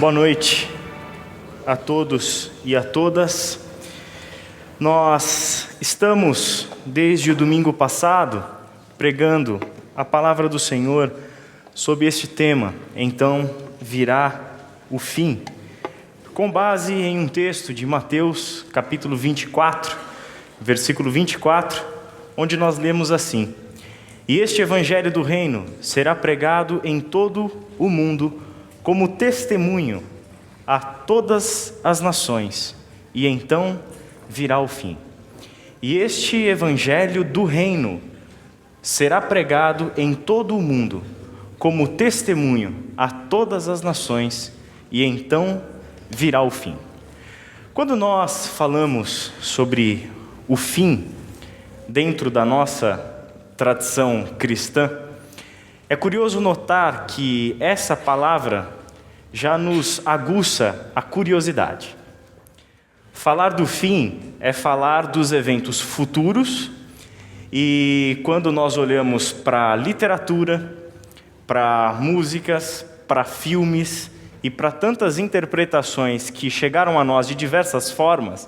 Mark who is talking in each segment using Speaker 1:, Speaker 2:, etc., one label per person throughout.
Speaker 1: Boa noite a todos e a todas. Nós estamos, desde o domingo passado, pregando a palavra do Senhor sobre este tema, então virá o fim, com base em um texto de Mateus, capítulo 24, versículo 24, onde nós lemos assim: E este evangelho do reino será pregado em todo o mundo como testemunho a todas as nações, e então virá o fim. E este evangelho do reino será pregado em todo o mundo como testemunho a todas as nações, e então virá o fim. Quando nós falamos sobre o fim dentro da nossa tradição cristã, é curioso notar que essa palavra já nos aguça a curiosidade. Falar do fim é falar dos eventos futuros, e quando nós olhamos para a literatura, para músicas, para filmes e para tantas interpretações que chegaram a nós de diversas formas,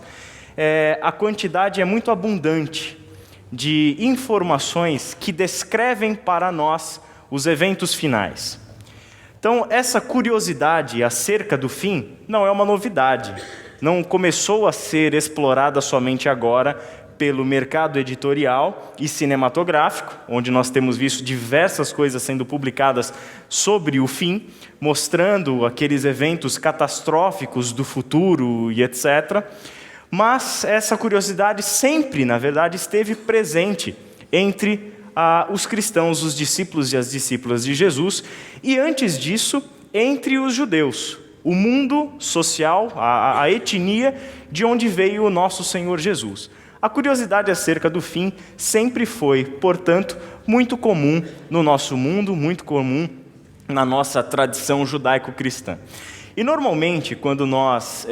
Speaker 1: a quantidade é muito abundante de informações que descrevem para nós os eventos finais. Então, essa curiosidade acerca do fim não é uma novidade, não começou a ser explorada somente agora pelo mercado editorial e cinematográfico, onde nós temos visto diversas coisas sendo publicadas sobre o fim, mostrando aqueles eventos catastróficos do futuro e etc. Mas essa curiosidade sempre, na verdade, esteve presente entre os cristãos, os discípulos e as discípulas de Jesus, e antes disso, entre os judeus, o mundo social, a etnia de onde veio o nosso Senhor Jesus. A curiosidade acerca do fim sempre foi, portanto, muito comum no nosso mundo, muito comum na nossa tradição judaico-cristã. E normalmente, quando nós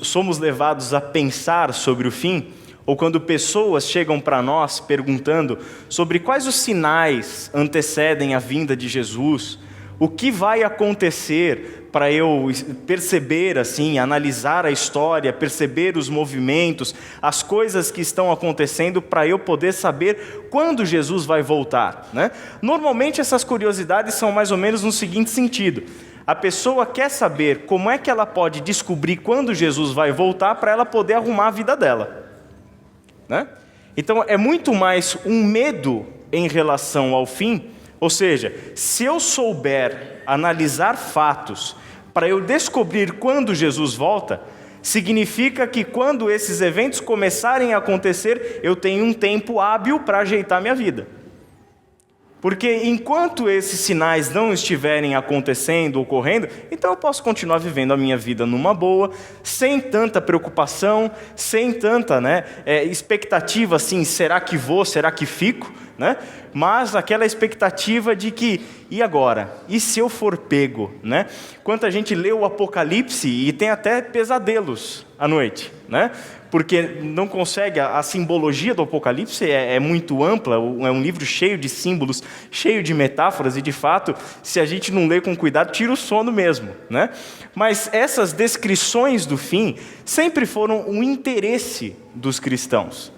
Speaker 1: somos levados a pensar sobre o fim, ou quando pessoas chegam para nós perguntando sobre quais os sinais antecedem a vinda de Jesus, o que vai acontecer para eu perceber, assim, analisar a história, perceber os movimentos, as coisas que estão acontecendo para eu poder saber quando Jesus vai voltar, né? Normalmente essas curiosidades são mais ou menos no seguinte sentido: a pessoa quer saber como é que ela pode descobrir quando Jesus vai voltar para ela poder arrumar a vida dela, né? Então é muito mais um medo em relação ao fim, ou seja, se eu souber analisar fatos para eu descobrir quando Jesus volta, significa que quando esses eventos começarem a acontecer, eu tenho um tempo hábil para ajeitar minha vida. Porque enquanto esses sinais não estiverem acontecendo, ocorrendo, então eu posso continuar vivendo a minha vida numa boa, sem tanta preocupação, sem tanta expectativa assim, será que vou, será que fico? Né? Mas aquela expectativa de que, e agora? E se eu for pego? Né? Quanta gente lê o Apocalipse e tem até pesadelos à noite, né? Porque não consegue, a simbologia do Apocalipse é muito ampla, é um livro cheio de símbolos, cheio de metáforas, e de fato, se a gente não lê com cuidado, tira o sono mesmo, né? Mas essas descrições do fim sempre foram um interesse dos cristãos.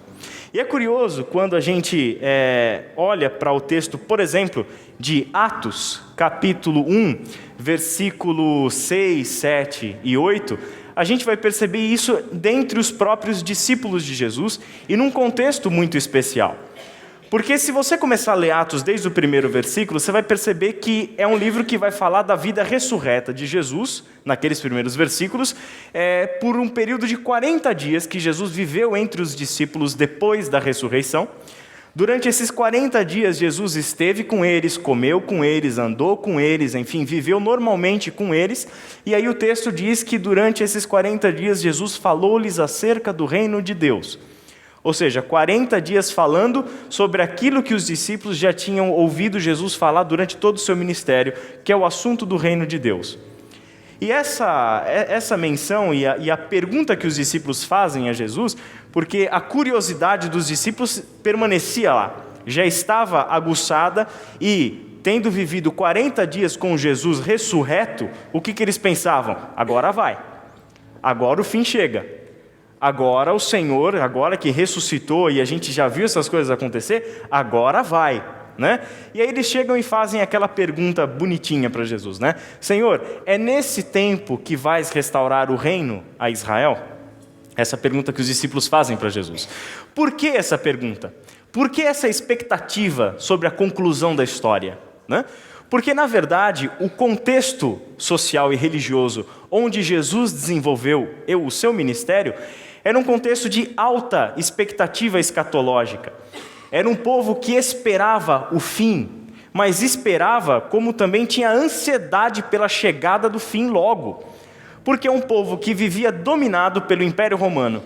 Speaker 1: E é curioso quando a gente olha para o texto, por exemplo, de Atos, capítulo 1, versículo 6, 7 e 8, a gente vai perceber isso dentre os próprios discípulos de Jesus e num contexto muito especial. Porque se você começar a ler Atos desde o primeiro versículo, você vai perceber que é um livro que vai falar da vida ressurreta de Jesus, naqueles primeiros versículos, por um período de 40 dias que Jesus viveu entre os discípulos depois da ressurreição. Durante esses 40 dias, Jesus esteve com eles, comeu com eles, andou com eles, enfim, viveu normalmente com eles. E aí o texto diz que durante esses 40 dias, Jesus falou-lhes acerca do reino de Deus. Ou seja, 40 dias falando sobre aquilo que os discípulos já tinham ouvido Jesus falar durante todo o seu ministério, que é o assunto do reino de Deus. E essa menção e a pergunta que os discípulos fazem a Jesus, porque a curiosidade dos discípulos permanecia lá, já estava aguçada, e tendo vivido 40 dias com Jesus ressurreto, o que eles pensavam? Agora vai, agora o fim chega, agora o Senhor, agora que ressuscitou e a gente já viu essas coisas acontecer, agora vai, né? E aí eles chegam e fazem aquela pergunta bonitinha para Jesus, né? Senhor, é nesse tempo que vais restaurar o reino a Israel? Essa pergunta que os discípulos fazem para Jesus. Por que essa pergunta? Por que essa expectativa sobre a conclusão da história, né? Porque, na verdade, o contexto social e religioso onde Jesus desenvolveu o seu ministério era um contexto de alta expectativa escatológica. Era um povo que esperava o fim, mas esperava como também tinha ansiedade pela chegada do fim logo. Porque é um povo que vivia dominado pelo Império Romano.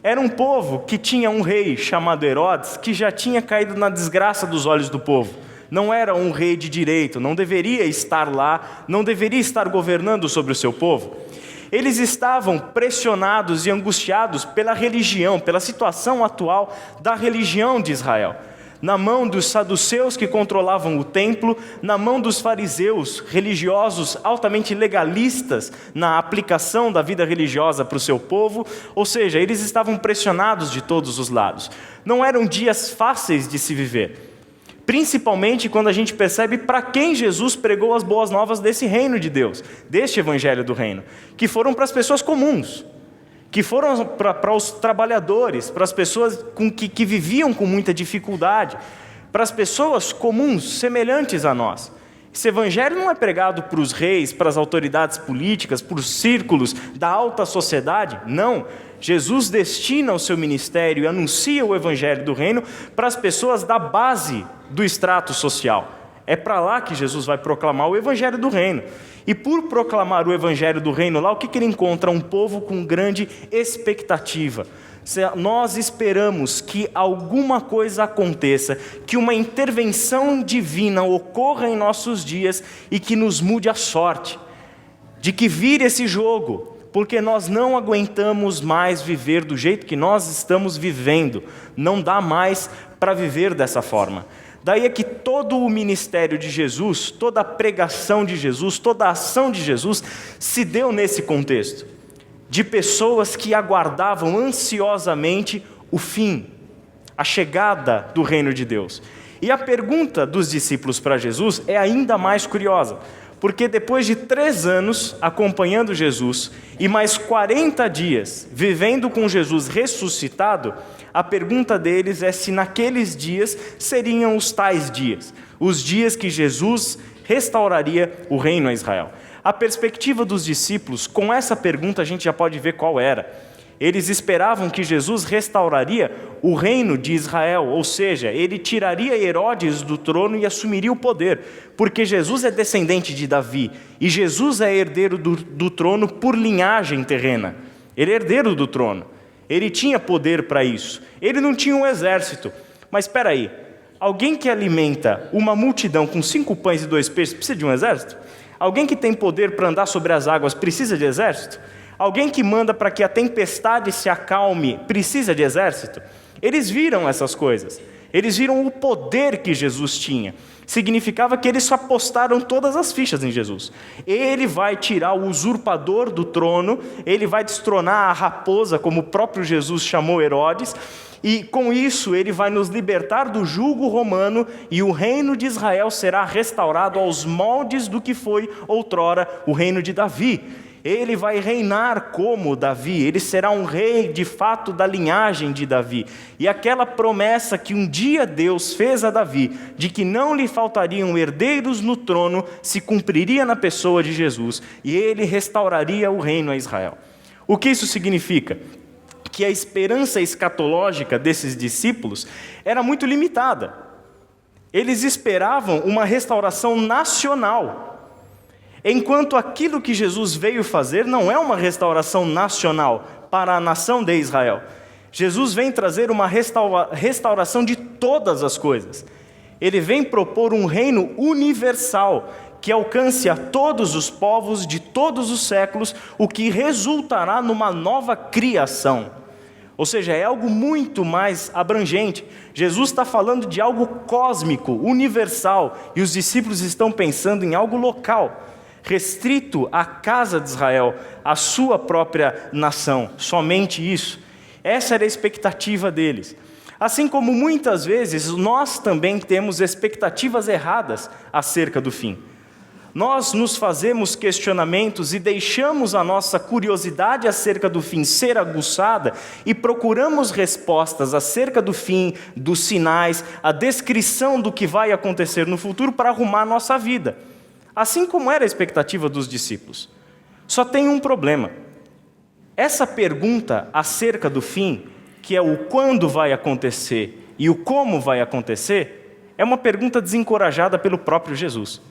Speaker 1: Era um povo que tinha um rei chamado Herodes, que já tinha caído na desgraça dos olhos do povo. Não era um rei de direito, não deveria estar lá, não deveria estar governando sobre o seu povo. Eles estavam pressionados e angustiados pela religião, pela situação atual da religião de Israel. Na mão dos saduceus que controlavam o templo, na mão dos fariseus religiosos altamente legalistas na aplicação da vida religiosa para o seu povo, ou seja, eles estavam pressionados de todos os lados. Não eram dias fáceis de se viver, principalmente quando a gente percebe para quem Jesus pregou as boas novas desse reino de Deus, deste evangelho do reino, que foram para as pessoas comuns, que foram para os trabalhadores, para as pessoas que viviam com muita dificuldade, para as pessoas comuns, semelhantes a nós. Esse evangelho não é pregado para os reis, para as autoridades políticas, para os círculos da alta sociedade, não. Jesus destina o seu ministério e anuncia o evangelho do reino para as pessoas da base do extrato social. É para lá que Jesus vai proclamar o evangelho do reino. E por proclamar o evangelho do reino lá, o que ele encontra? Um povo com grande expectativa. Nós esperamos que alguma coisa aconteça, que uma intervenção divina ocorra em nossos dias e que nos mude a sorte, de que vire esse jogo, porque nós não aguentamos mais viver do jeito que nós estamos vivendo. Não dá mais para viver dessa forma. Daí é que todo o ministério de Jesus, toda a pregação de Jesus, toda a ação de Jesus se deu nesse contexto, de pessoas que aguardavam ansiosamente o fim, a chegada do reino de Deus. E a pergunta dos discípulos para Jesus é ainda mais curiosa, porque depois de 3 anos acompanhando Jesus e mais 40 dias vivendo com Jesus ressuscitado, a pergunta deles é se naqueles dias seriam os tais dias, os dias que Jesus restauraria o reino a Israel. A perspectiva dos discípulos, com essa pergunta a gente já pode ver qual era. Eles esperavam que Jesus restauraria o reino de Israel, ou seja, ele tiraria Herodes do trono e assumiria o poder, porque Jesus é descendente de Davi, e Jesus é herdeiro do trono por linhagem terrena. Ele é herdeiro do trono. Ele tinha poder para isso. Ele não tinha um exército. Mas espera aí, alguém que alimenta uma multidão com 5 pães e 2 peixes precisa de um exército? Alguém que tem poder para andar sobre as águas precisa de exército? Alguém que manda para que a tempestade se acalme precisa de exército? Eles viram essas coisas. Eles viram o poder que Jesus tinha. Significava que eles apostaram todas as fichas em Jesus. Ele vai tirar o usurpador do trono, ele vai destronar a raposa, como o próprio Jesus chamou Herodes, e com isso ele vai nos libertar do jugo romano e o reino de Israel será restaurado aos moldes do que foi outrora o reino de Davi. Ele vai reinar como Davi, ele será um rei de fato da linhagem de Davi. E aquela promessa que um dia Deus fez a Davi, de que não lhe faltariam herdeiros no trono, se cumpriria na pessoa de Jesus, e ele restauraria o reino a Israel. O que isso significa? Que a esperança escatológica desses discípulos era muito limitada. Eles esperavam uma restauração nacional, enquanto aquilo que Jesus veio fazer não é uma restauração nacional para a nação de Israel. Jesus vem trazer uma restauração de todas as coisas. Ele vem propor um reino universal que alcance a todos os povos de todos os séculos, o que resultará numa nova criação. Ou seja, é algo muito mais abrangente. Jesus está falando de algo cósmico, universal, e os discípulos estão pensando em algo local, restrito à casa de Israel, à sua própria nação, somente isso. Essa era a expectativa deles. Assim como muitas vezes nós também temos expectativas erradas acerca do fim. Nós nos fazemos questionamentos e deixamos a nossa curiosidade acerca do fim ser aguçada e procuramos respostas acerca do fim, dos sinais, a descrição do que vai acontecer no futuro para arrumar a nossa vida. Assim como era a expectativa dos discípulos. Só tem um problema. Essa pergunta acerca do fim, que é o quando vai acontecer e o como vai acontecer, é uma pergunta desencorajada pelo próprio Jesus.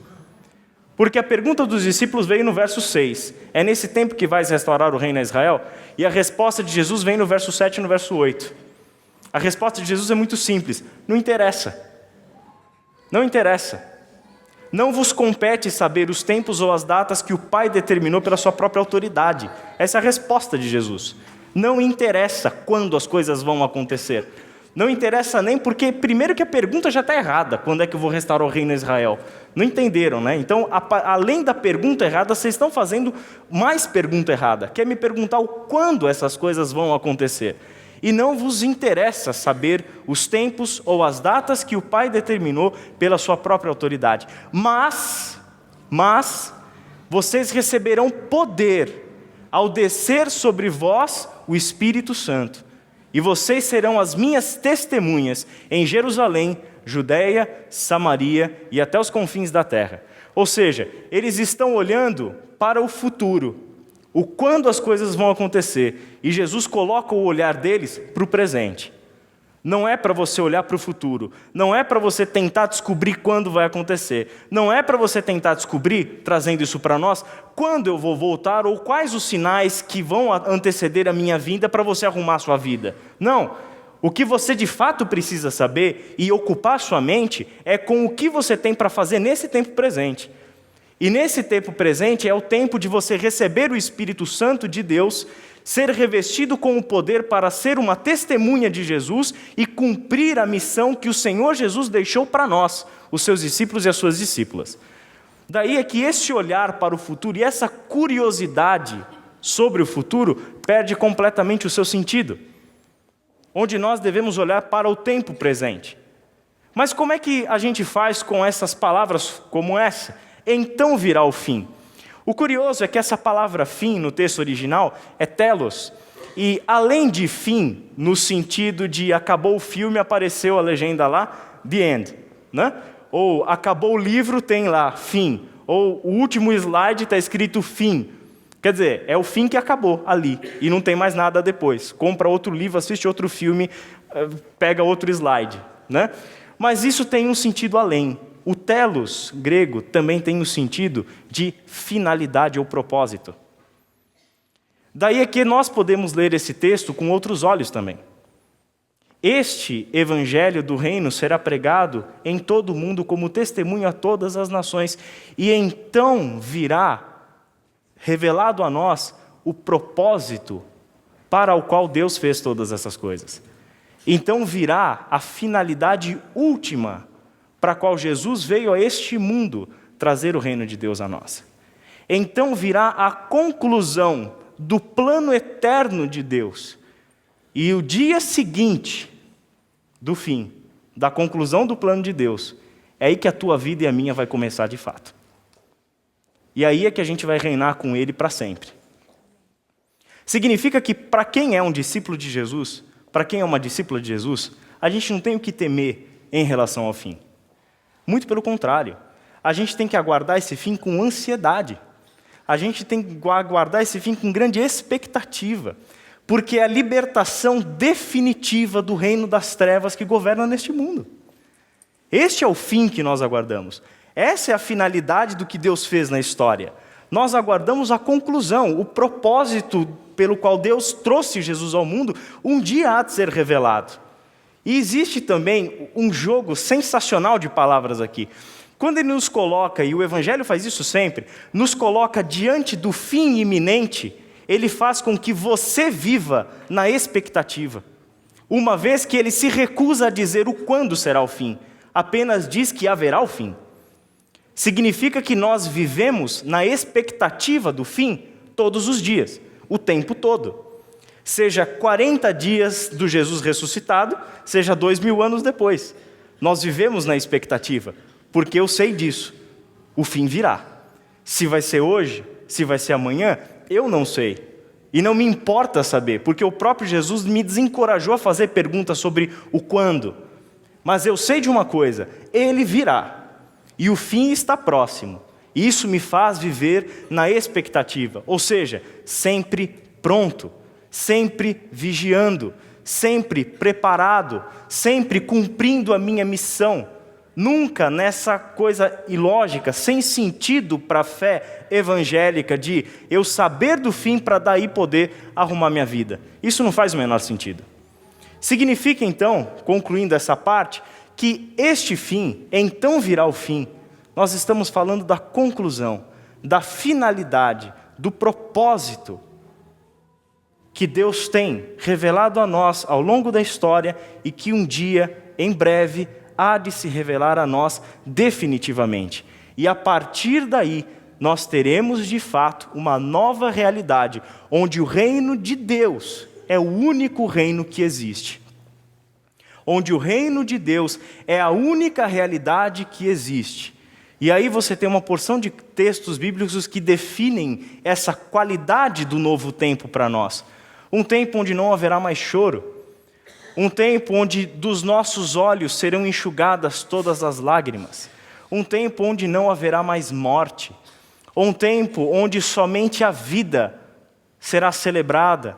Speaker 1: Porque a pergunta dos discípulos veio no verso 6. É nesse tempo que vais restaurar o reino a Israel? E a resposta de Jesus vem no verso 7 e no verso 8. A resposta de Jesus é muito simples. Não interessa. Não interessa. Não vos compete saber os tempos ou as datas que o Pai determinou pela sua própria autoridade. Essa é a resposta de Jesus. Não interessa quando as coisas vão acontecer. Não interessa nem porque, primeiro que a pergunta já está errada. Quando é que eu vou restaurar o reino a Israel? Não entenderam, né? Então, além da pergunta errada, vocês estão fazendo mais pergunta errada. Quer me perguntar o quando essas coisas vão acontecer. E não vos interessa saber os tempos ou as datas que o Pai determinou pela sua própria autoridade. Mas, vocês receberão poder ao descer sobre vós o Espírito Santo. E vocês serão as minhas testemunhas em Jerusalém, Judeia, Samaria e até os confins da terra. Ou seja, eles estão olhando para o futuro, o quando as coisas vão acontecer. E Jesus coloca o olhar deles para o presente. Não é para você olhar para o futuro. Não é para você tentar descobrir quando vai acontecer. Não é para você tentar descobrir, trazendo isso para nós, quando eu vou voltar ou quais os sinais que vão anteceder a minha vinda para você arrumar a sua vida. Não. O que você de fato precisa saber e ocupar sua mente é com o que você tem para fazer nesse tempo presente. E nesse tempo presente é o tempo de você receber o Espírito Santo de Deus, ser revestido com o poder para ser uma testemunha de Jesus e cumprir a missão que o Senhor Jesus deixou para nós, os seus discípulos e as suas discípulas. Daí é que esse olhar para o futuro e essa curiosidade sobre o futuro perde completamente o seu sentido, onde nós devemos olhar para o tempo presente. Mas como é que a gente faz com essas palavras como essa? Então virá o fim. O curioso é que essa palavra fim no texto original é telos. E além de fim, no sentido de acabou o filme, apareceu a legenda lá, the end. Né? Ou acabou o livro, tem lá, fim. Ou o último slide está escrito fim. Quer dizer, é o fim que acabou ali. E não tem mais nada depois. Compra outro livro, assiste outro filme, pega outro slide. Né? Mas isso tem um sentido além. O telos grego também tem o sentido de finalidade ou propósito. Daí é que nós podemos ler esse texto com outros olhos também. Este evangelho do reino será pregado em todo o mundo como testemunho a todas as nações, e então virá revelado a nós o propósito para o qual Deus fez todas essas coisas. Então virá a finalidade última para a qual Jesus veio a este mundo trazer o reino de Deus a nós. Então virá a conclusão do plano eterno de Deus. E o dia seguinte do fim, da conclusão do plano de Deus, é aí que a tua vida e a minha vai começar de fato. E aí é que a gente vai reinar com Ele para sempre. Significa que para quem é um discípulo de Jesus, para quem é uma discípula de Jesus, a gente não tem o que temer em relação ao fim. Muito pelo contrário, a gente tem que aguardar esse fim com ansiedade. A gente tem que aguardar esse fim com grande expectativa, porque é a libertação definitiva do reino das trevas que governa neste mundo. Este é o fim que nós aguardamos. Essa é a finalidade do que Deus fez na história. Nós aguardamos a conclusão, o propósito pelo qual Deus trouxe Jesus ao mundo, um dia há de ser revelado. E existe também um jogo sensacional de palavras aqui. Quando ele nos coloca, e o Evangelho faz isso sempre, nos coloca diante do fim iminente, ele faz com que você viva na expectativa. Uma vez que ele se recusa a dizer o quando será o fim, apenas diz que haverá o fim. Significa que nós vivemos na expectativa do fim todos os dias, o tempo todo. Seja 40 dias do Jesus ressuscitado, seja 2000 anos depois. Nós vivemos na expectativa, porque eu sei disso. O fim virá. Se vai ser hoje, se vai ser amanhã, eu não sei. E não me importa saber, porque o próprio Jesus me desencorajou a fazer perguntas sobre o quando. Mas eu sei de uma coisa, ele virá. E o fim está próximo. Isso me faz viver na expectativa, ou seja, sempre pronto, sempre vigiando, sempre preparado, sempre cumprindo a minha missão. Nunca nessa coisa ilógica, sem sentido para a fé evangélica de eu saber do fim para daí poder arrumar minha vida. Isso não faz o menor sentido. Significa então, concluindo essa parte, que este fim, então virá o fim. Nós estamos falando da conclusão, da finalidade, do propósito que Deus tem revelado a nós ao longo da história e que um dia, em breve, há de se revelar a nós definitivamente. E a partir daí, nós teremos de fato uma nova realidade, onde o reino de Deus é o único reino que existe. Onde o reino de Deus é a única realidade que existe. E aí você tem uma porção de textos bíblicos que definem essa qualidade do novo tempo para nós. Um tempo onde não haverá mais choro. Um tempo onde dos nossos olhos serão enxugadas todas as lágrimas. Um tempo onde não haverá mais morte. Um tempo onde somente a vida será celebrada.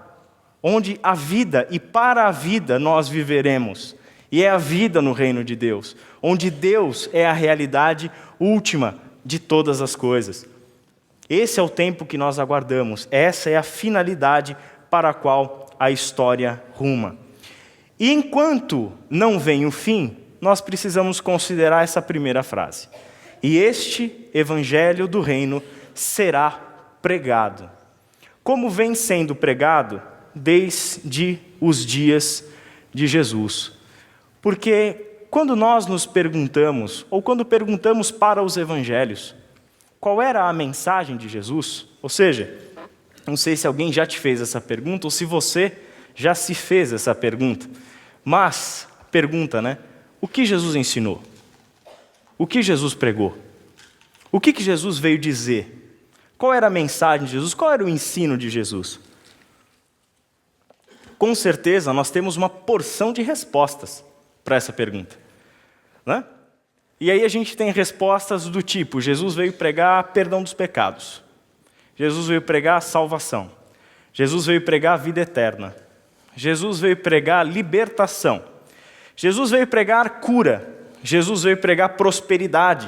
Speaker 1: Onde a vida e para a vida nós viveremos. E é a vida no reino de Deus. Onde Deus é a realidade última de todas as coisas. Esse é o tempo que nós aguardamos. Essa é a finalidade para a qual a história ruma. E enquanto não vem o fim, nós precisamos considerar essa primeira frase. E este evangelho do reino será pregado. Como vem sendo pregado desde os dias de Jesus. Porque quando nós nos perguntamos, ou quando perguntamos para os evangelhos, qual era a mensagem de Jesus? Ou seja, não sei se alguém já te fez essa pergunta, ou se você já se fez essa pergunta. Mas, pergunta, né? O que Jesus ensinou? O que Jesus pregou? O que Jesus veio dizer? Qual era a mensagem de Jesus? Qual era o ensino de Jesus? Com certeza, nós temos uma porção de respostas para essa pergunta, né? E aí a gente tem respostas do tipo, Jesus veio pregar perdão dos pecados. Jesus veio pregar salvação. Jesus veio pregar vida eterna. Jesus veio pregar libertação. Jesus veio pregar cura. Jesus veio pregar prosperidade.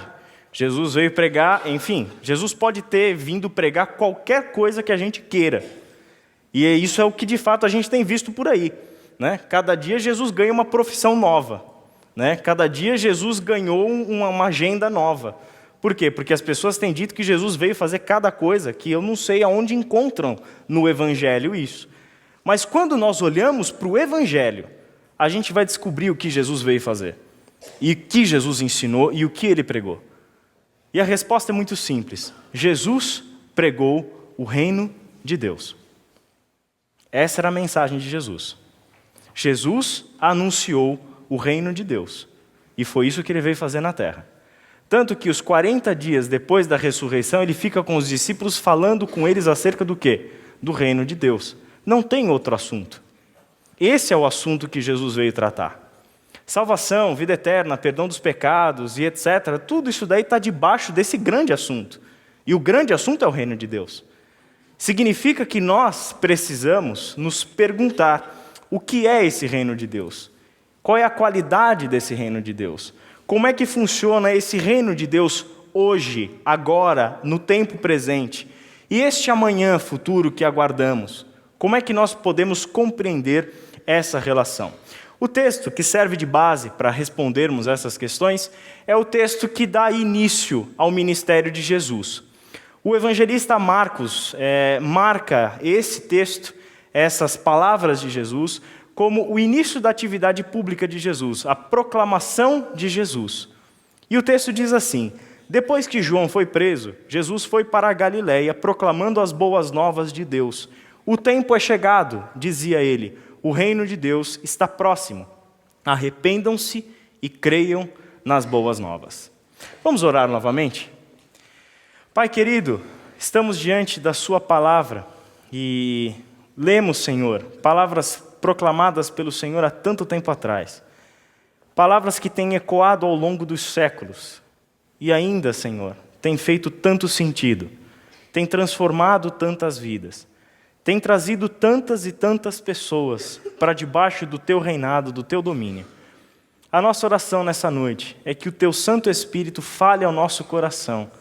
Speaker 1: Jesus veio pregar, enfim, Jesus pode ter vindo pregar qualquer coisa que a gente queira. E isso é o que de fato a gente tem visto por aí, né? Cada dia Jesus ganha uma profissão nova, né? Cada dia Jesus ganhou uma agenda nova. Por quê? Porque as pessoas têm dito que Jesus veio fazer cada coisa que eu não sei aonde encontram no Evangelho isso. Mas quando nós olhamos para o Evangelho, a gente vai descobrir o que Jesus veio fazer. E o que Jesus ensinou e o que ele pregou. E a resposta é muito simples. Jesus pregou o reino de Deus. Essa era a mensagem de Jesus. Jesus anunciou o reino de Deus. E foi isso que ele veio fazer na terra. Tanto que os 40 dias depois da ressurreição, ele fica com os discípulos falando com eles acerca do quê? Do reino de Deus. Não tem outro assunto. Esse é o assunto que Jesus veio tratar. Salvação, vida eterna, perdão dos pecados e etc. Tudo isso daí está debaixo desse grande assunto. E o grande assunto é o reino de Deus. Significa que nós precisamos nos perguntar o que é esse reino de Deus? Qual é a qualidade desse reino de Deus? Como é que funciona esse reino de Deus hoje, agora, no tempo presente? E este amanhã futuro que aguardamos? Como é que nós podemos compreender essa relação? O texto que serve de base para respondermos essas questões é o texto que dá início ao ministério de Jesus. O evangelista Marcos marca esse texto, essas palavras de Jesus, como o início da atividade pública de Jesus, a proclamação de Jesus. E o texto diz assim: depois que João foi preso, Jesus foi para a Galiléia, proclamando as boas novas de Deus. O tempo é chegado, dizia ele, o reino de Deus está próximo. Arrependam-se e creiam nas boas novas. Vamos orar novamente? Pai querido, estamos diante da sua palavra e lemos, Senhor, palavras proclamadas pelo Senhor há tanto tempo atrás. Palavras que têm ecoado ao longo dos séculos. E ainda, Senhor, têm feito tanto sentido. Têm transformado tantas vidas. Têm trazido tantas e tantas pessoas para debaixo do teu reinado, do teu domínio. A nossa oração nessa noite é que o teu Santo Espírito fale ao nosso coração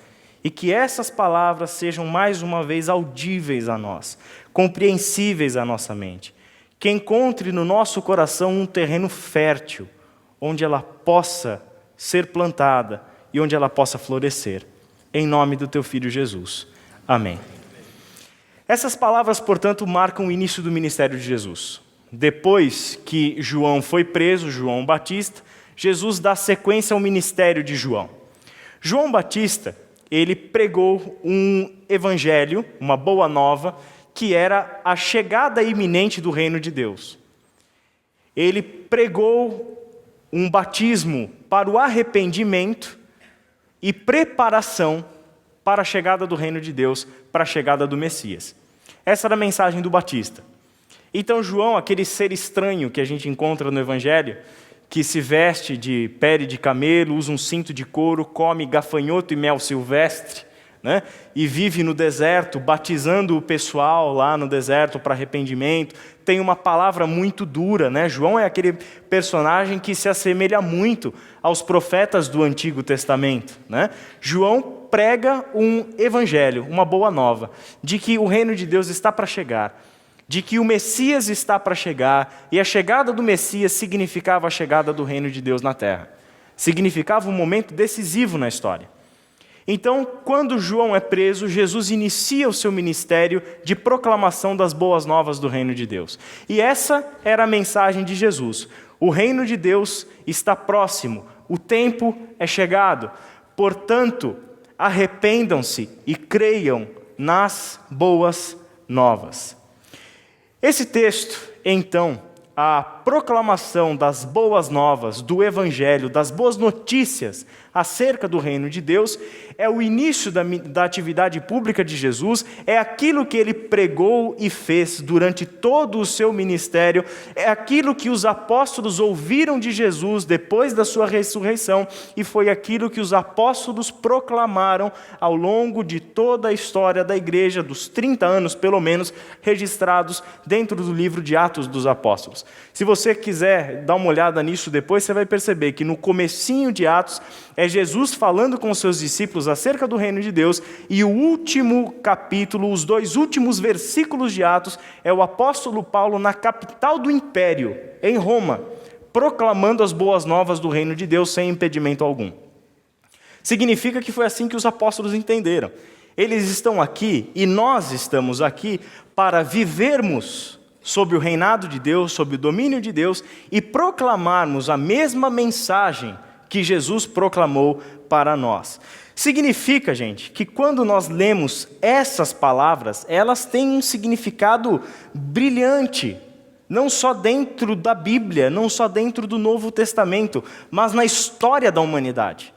Speaker 1: e que essas palavras sejam mais uma vez audíveis a nós, compreensíveis à nossa mente. Que encontre no nosso coração um terreno fértil, onde ela possa ser plantada e onde ela possa florescer. Em nome do teu Filho Jesus. Amém. Essas palavras, portanto, marcam o início do ministério de Jesus. Depois que João foi preso, João Batista, Jesus dá sequência ao ministério de João. João Batista, ele pregou um evangelho, uma boa nova, que era a chegada iminente do reino de Deus. Ele pregou um batismo para o arrependimento e preparação para a chegada do reino de Deus, para a chegada do Messias. Essa era a mensagem do Batista. Então João, aquele ser estranho que a gente encontra no Evangelho, que se veste de pele de camelo, usa um cinto de couro, come gafanhoto e mel silvestre, né? E vive no deserto, batizando o pessoal lá no deserto para arrependimento, tem uma palavra muito dura, né? João é aquele personagem que se assemelha muito aos profetas do Antigo Testamento, né? João prega um evangelho, uma boa nova, de que o reino de Deus está para chegar, de que o Messias está para chegar, e a chegada do Messias significava a chegada do reino de Deus na terra. Significava um momento decisivo na história. Então, quando João é preso, Jesus inicia o seu ministério de proclamação das boas novas do reino de Deus. E essa era a mensagem de Jesus. O reino de Deus está próximo, o tempo é chegado. Portanto, arrependam-se e creiam nas boas novas. Esse texto, então, a proclamação das boas novas, do Evangelho, das boas notícias acerca do reino de Deus, é o início da atividade pública de Jesus, é aquilo que ele pregou e fez durante todo o seu ministério, é aquilo que os apóstolos ouviram de Jesus depois da sua ressurreição, e foi aquilo que os apóstolos proclamaram ao longo de toda a história da igreja, dos 30 anos pelo menos, registrados dentro do livro de Atos dos Apóstolos. Se você quiser dar uma olhada nisso depois, você vai perceber que no comecinho de Atos é Jesus falando com os seus discípulos acerca do reino de Deus, e o último capítulo, os 2 últimos versículos de Atos, é o apóstolo Paulo na capital do império, em Roma, proclamando as boas novas do reino de Deus sem impedimento algum. Significa que foi assim que os apóstolos entenderam. Eles estão aqui e nós estamos aqui para vivermos sob o reinado de Deus, sob o domínio de Deus, e proclamarmos a mesma mensagem que Jesus proclamou para nós. Significa, gente, que quando nós lemos essas palavras, elas têm um significado brilhante, não só dentro da Bíblia, não só dentro do Novo Testamento, mas na história da humanidade.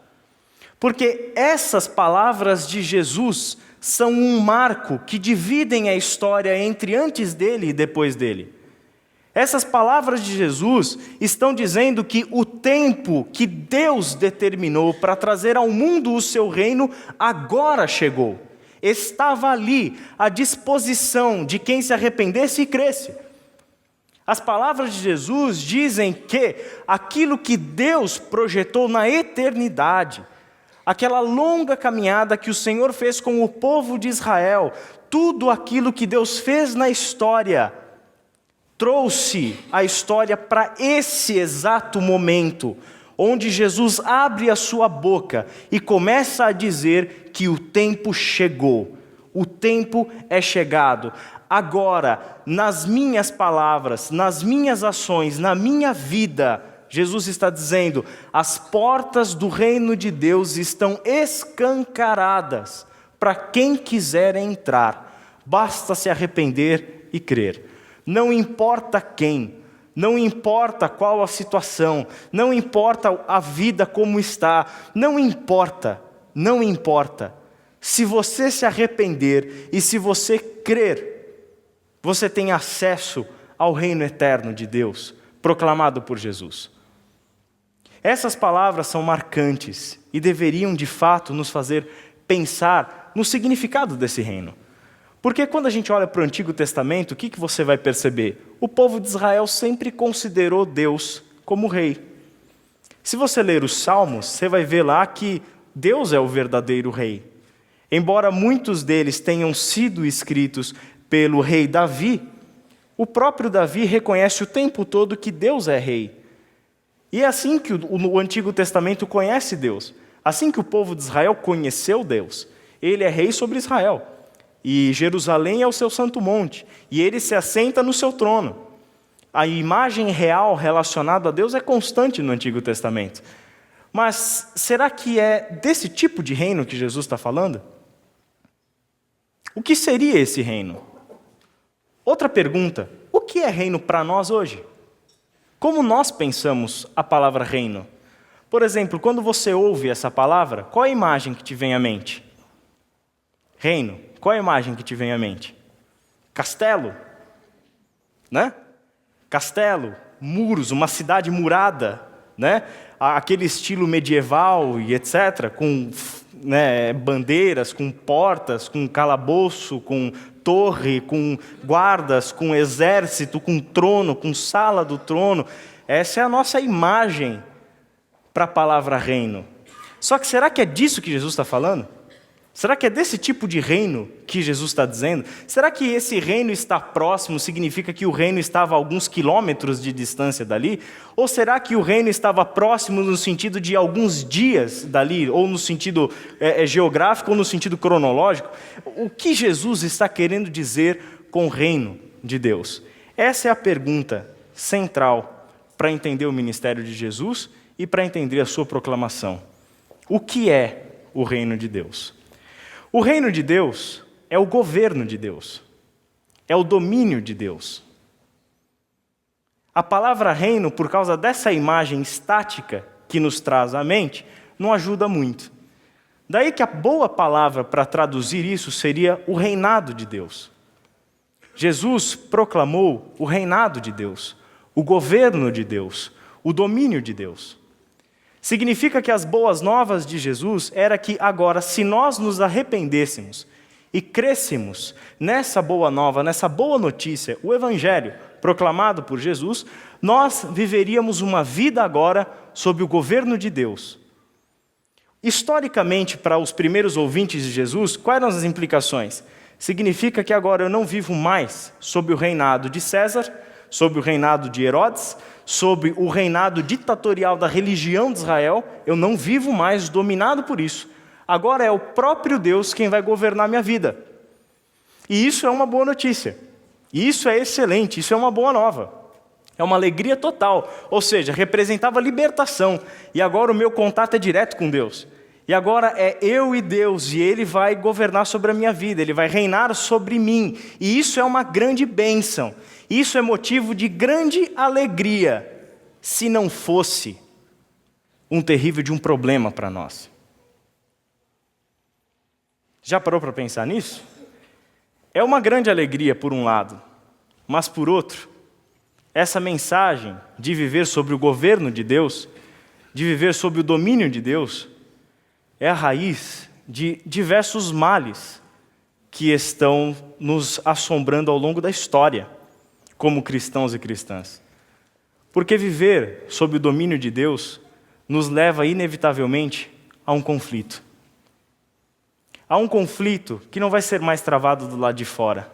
Speaker 1: Porque essas palavras de Jesus são um marco que dividem a história entre antes dele e depois dele. Essas palavras de Jesus estão dizendo que o tempo que Deus determinou para trazer ao mundo o seu reino agora chegou. Estava ali à disposição de quem se arrependesse e cresce. As palavras de Jesus dizem que aquilo que Deus projetou na eternidade, aquela longa caminhada que o Senhor fez com o povo de Israel, tudo aquilo que Deus fez na história, trouxe a história para esse exato momento, onde Jesus abre a sua boca e começa a dizer que o tempo chegou, o tempo é chegado. Agora, nas minhas palavras, nas minhas ações, na minha vida, Jesus está dizendo, as portas do reino de Deus estão escancaradas para quem quiser entrar. Basta se arrepender e crer. Não importa quem, não importa qual a situação, não importa a vida como está, não importa. Se você se arrepender e se você crer, você tem acesso ao reino eterno de Deus, proclamado por Jesus. Essas palavras são marcantes e deveriam, de fato, nos fazer pensar no significado desse reino. Porque quando a gente olha para o Antigo Testamento, o que você vai perceber? O povo de Israel sempre considerou Deus como rei. Se você ler os Salmos, você vai ver lá que Deus é o verdadeiro rei. Embora muitos deles tenham sido escritos pelo rei Davi, o próprio Davi reconhece o tempo todo que Deus é rei. E é assim que o Antigo Testamento conhece Deus. Assim que o povo de Israel conheceu Deus. Ele é rei sobre Israel. E Jerusalém é o seu santo monte. E ele se assenta no seu trono. A imagem real relacionada a Deus é constante no Antigo Testamento. Mas será que é desse tipo de reino que Jesus está falando? O que seria esse reino? Outra pergunta, o que é reino para nós hoje? Como nós pensamos a palavra reino? Por exemplo, quando você ouve essa palavra, qual é a imagem que te vem à mente? Reino, qual é a imagem que te vem à mente? Castelo, né? Castelo, muros, uma cidade murada, né? Aquele estilo medieval e etc., com bandeiras, com portas, com calabouço, com torre, com guardas, com exército, com trono, com sala do trono. Essa é a nossa imagem para a palavra reino. Só que será que é disso que Jesus está falando? Será que é desse tipo de reino que Jesus está dizendo? Será que esse reino está próximo significa que o reino estava a alguns quilômetros de distância dali? Ou será que o reino estava próximo no sentido de alguns dias dali, ou no sentido geográfico, ou no sentido cronológico? O que Jesus está querendo dizer com o reino de Deus? Essa é a pergunta central para entender o ministério de Jesus e para entender a sua proclamação. O que é o reino de Deus? O reino de Deus é o governo de Deus, é o domínio de Deus. A palavra reino, por causa dessa imagem estática que nos traz à mente, não ajuda muito. Daí que a boa palavra para traduzir isso seria o reinado de Deus. Jesus proclamou o reinado de Deus, o governo de Deus, o domínio de Deus. Significa que as boas novas de Jesus era que agora, se nós nos arrependêssemos e crescemos nessa boa nova, nessa boa notícia, o Evangelho proclamado por Jesus, nós viveríamos uma vida agora sob o governo de Deus. Historicamente, para os primeiros ouvintes de Jesus, quais eram as implicações? Significa que agora eu não vivo mais sob o reinado de César, sob o reinado de Herodes, sob o reinado ditatorial da religião de Israel, eu não vivo mais dominado por isso. Agora é o próprio Deus quem vai governar minha vida. E isso é uma boa notícia. E isso é excelente, isso é uma boa nova. É uma alegria total. Ou seja, representava libertação. E agora o meu contato é direto com Deus. E agora é eu e Deus, e Ele vai governar sobre a minha vida, Ele vai reinar sobre mim. E isso é uma grande bênção. Isso é motivo de grande alegria, se não fosse um terrível de um problema para nós. Já parou para pensar nisso? É uma grande alegria por um lado, mas por outro, essa mensagem de viver sobre o governo de Deus, de viver sob o domínio de Deus, é a raiz de diversos males que estão nos assombrando ao longo da história, como cristãos e cristãs. Porque viver sob o domínio de Deus nos leva inevitavelmente a um conflito. Há um conflito que não vai ser mais travado do lado de fora.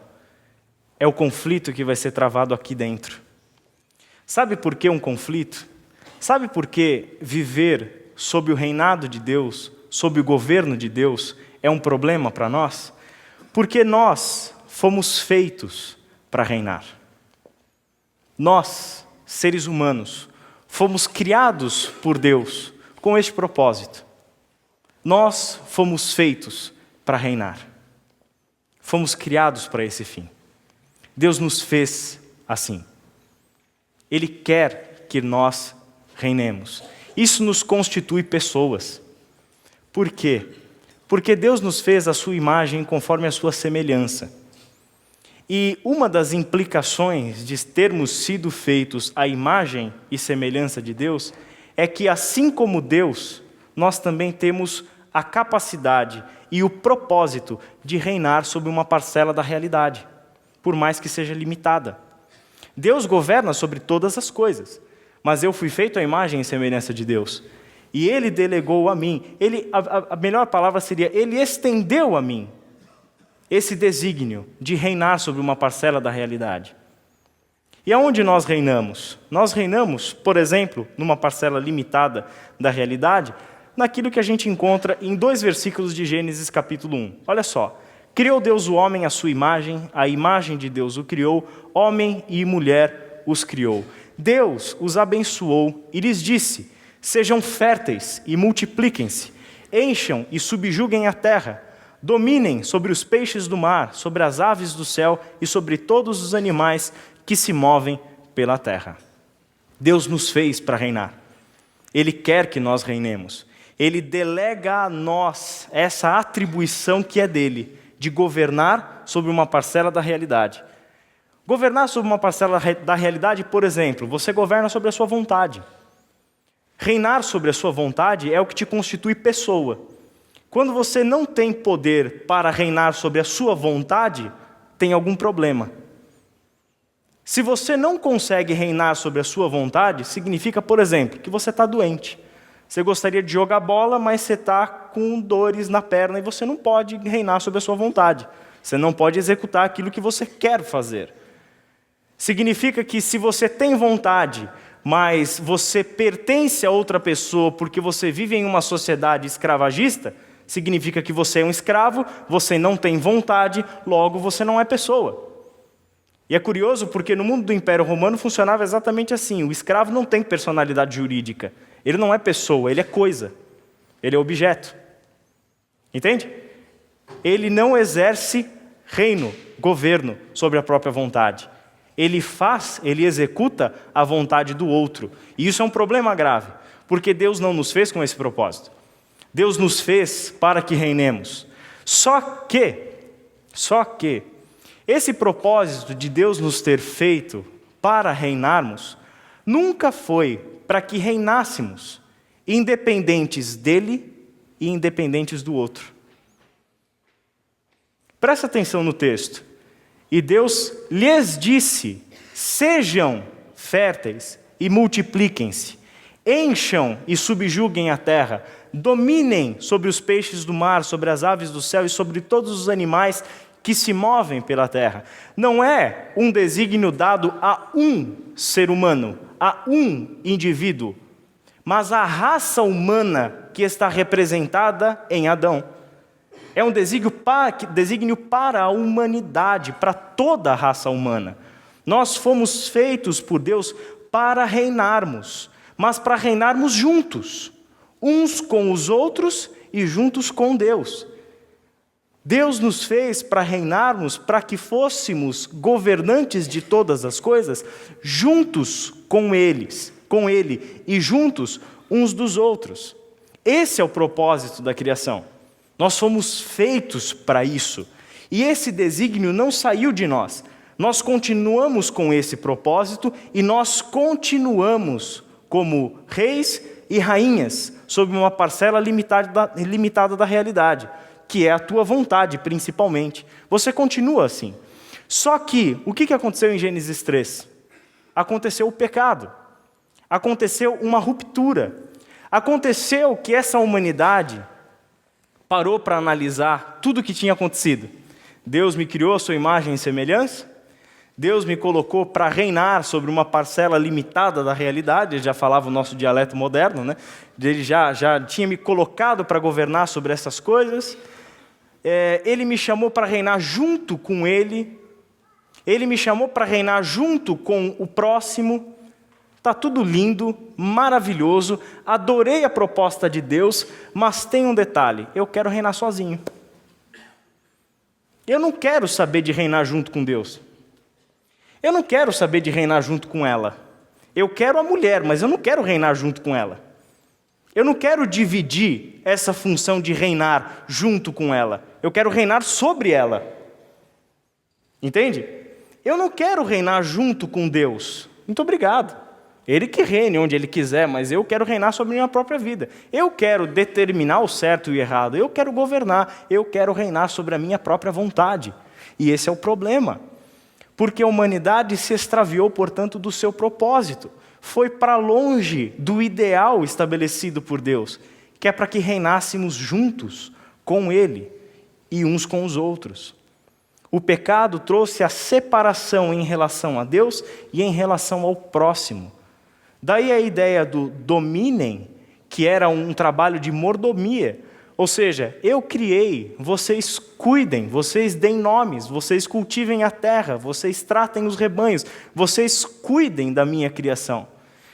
Speaker 1: É o conflito que vai ser travado aqui dentro. Sabe por que um conflito? Sabe por que viver sob o reinado de Deus, sob o governo de Deus, é um problema para nós? Porque nós fomos feitos para reinar. Nós, seres humanos, fomos criados por Deus com este propósito. Nós fomos feitos para reinar. Fomos criados para esse fim. Deus nos fez assim. Ele quer que nós reinemos. Isso nos constitui pessoas. Por quê? Porque Deus nos fez a sua imagem conforme a sua semelhança. E uma das implicações de termos sido feitos à imagem e semelhança de Deus é que, assim como Deus, nós também temos a capacidade e o propósito de reinar sobre uma parcela da realidade, por mais que seja limitada. Deus governa sobre todas as coisas, mas eu fui feito à imagem e semelhança de Deus. E Ele delegou a mim, a melhor palavra seria, Ele estendeu a mim esse desígnio de reinar sobre uma parcela da realidade. E aonde nós reinamos? Nós reinamos, por exemplo, numa parcela limitada da realidade, naquilo que a gente encontra em 2 versículos de Gênesis capítulo 1. Olha só. Criou Deus o homem à sua imagem, a imagem de Deus o criou, homem e mulher os criou. Deus os abençoou e lhes disse: sejam férteis e multipliquem-se, encham e subjuguem a terra, dominem sobre os peixes do mar, sobre as aves do céu e sobre todos os animais que se movem pela terra. Deus nos fez para reinar. Ele quer que nós reinemos. Ele delega a nós essa atribuição que é dele, de governar sobre uma parcela da realidade. Governar sobre uma parcela da realidade, por exemplo, você governa sobre a sua vontade. Reinar sobre a sua vontade é o que te constitui pessoa. Quando você não tem poder para reinar sobre a sua vontade, tem algum problema. Se você não consegue reinar sobre a sua vontade, significa, por exemplo, que você está doente. Você gostaria de jogar bola, mas você está com dores na perna e você não pode reinar sobre a sua vontade. Você não pode executar aquilo que você quer fazer. Significa que se você tem vontade, mas você pertence a outra pessoa porque você vive em uma sociedade escravagista, significa que você é um escravo, você não tem vontade, logo você não é pessoa. E é curioso porque no mundo do Império Romano funcionava exatamente assim. O escravo não tem personalidade jurídica. Ele não é pessoa, ele é coisa. Ele é objeto. Entende? Ele não exerce reino, governo sobre a própria vontade. Ele executa a vontade do outro. E isso é um problema grave, porque Deus não nos fez com esse propósito. Deus nos fez para que reinemos. Só que, esse propósito de Deus nos ter feito para reinarmos, nunca foi para que reinássemos, independentes dele e independentes do outro. Presta atenção no texto. E Deus lhes disse: sejam férteis e multipliquem-se, encham e subjuguem a terra, dominem sobre os peixes do mar, sobre as aves do céu e sobre todos os animais que se movem pela terra. Não é um desígnio dado a um ser humano, a um indivíduo, mas à raça humana que está representada em Adão. É um desígnio para a humanidade, para toda a raça humana. Nós fomos feitos por Deus para reinarmos, mas para reinarmos juntos, uns com os outros e juntos com Deus. Deus nos fez para reinarmos, para que fôssemos governantes de todas as coisas, juntos com Ele e juntos uns dos outros. Esse é o propósito da criação. Nós fomos feitos para isso. E esse desígnio não saiu de nós. Nós continuamos com esse propósito e nós continuamos como reis e rainhas sob uma parcela limitada da realidade, que é a tua vontade, principalmente. Você continua assim. Só que, o que aconteceu em Gênesis 3? Aconteceu o pecado. Aconteceu uma ruptura. Aconteceu que essa humanidade parou para analisar tudo o que tinha acontecido. Deus me criou à sua imagem e semelhança. Deus me colocou para reinar sobre uma parcela limitada da realidade, ele já falava o nosso dialeto moderno, né? Ele já tinha me colocado para governar sobre essas coisas. Ele me chamou para reinar junto com Ele. Ele me chamou para reinar junto com o próximo. Está tudo lindo, maravilhoso, adorei a proposta de Deus, mas tem um detalhe, eu quero reinar sozinho. Eu não quero saber de reinar junto com Deus. Eu não quero saber de reinar junto com ela. Eu quero a mulher, mas eu não quero reinar junto com ela. Eu não quero dividir essa função de reinar junto com ela. Eu quero reinar sobre ela. Entende? Eu não quero reinar junto com Deus. Muito obrigado. Ele que reine onde Ele quiser, mas eu quero reinar sobre a minha própria vida. Eu quero determinar o certo e o errado. Eu quero governar. Eu quero reinar sobre a minha própria vontade. E esse é o problema. Porque a humanidade se extraviou, portanto, do seu propósito. Foi para longe do ideal estabelecido por Deus, que é para que reinássemos juntos com Ele e uns com os outros. O pecado trouxe a separação em relação a Deus e em relação ao próximo. Daí a ideia do dominem, que era um trabalho de mordomia. Ou seja, eu criei, vocês cuidem, vocês deem nomes, vocês cultivem a terra, vocês tratem os rebanhos, vocês cuidem da minha criação.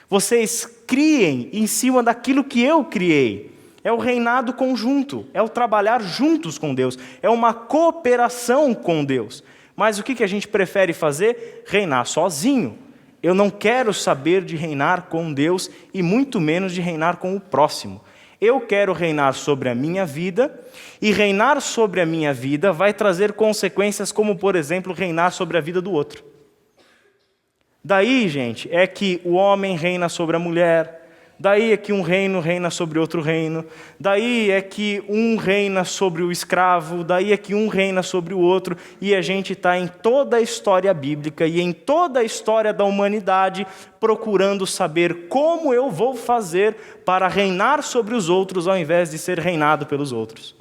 Speaker 1: Vocês criem em cima daquilo que eu criei. É o reinado conjunto, é o trabalhar juntos com Deus, é uma cooperação com Deus. Mas o que a gente prefere fazer? Reinar sozinho. Eu não quero saber de reinar com Deus e muito menos de reinar com o próximo. Eu quero reinar sobre a minha vida, e reinar sobre a minha vida vai trazer consequências como, por exemplo, reinar sobre a vida do outro. Daí, gente, é que o homem reina sobre a mulher, daí é que um reino reina sobre outro reino, daí é que um reina sobre o escravo, daí é que um reina sobre o outro, e a gente está em toda a história bíblica e em toda a história da humanidade procurando saber como eu vou fazer para reinar sobre os outros ao invés de ser reinado pelos outros.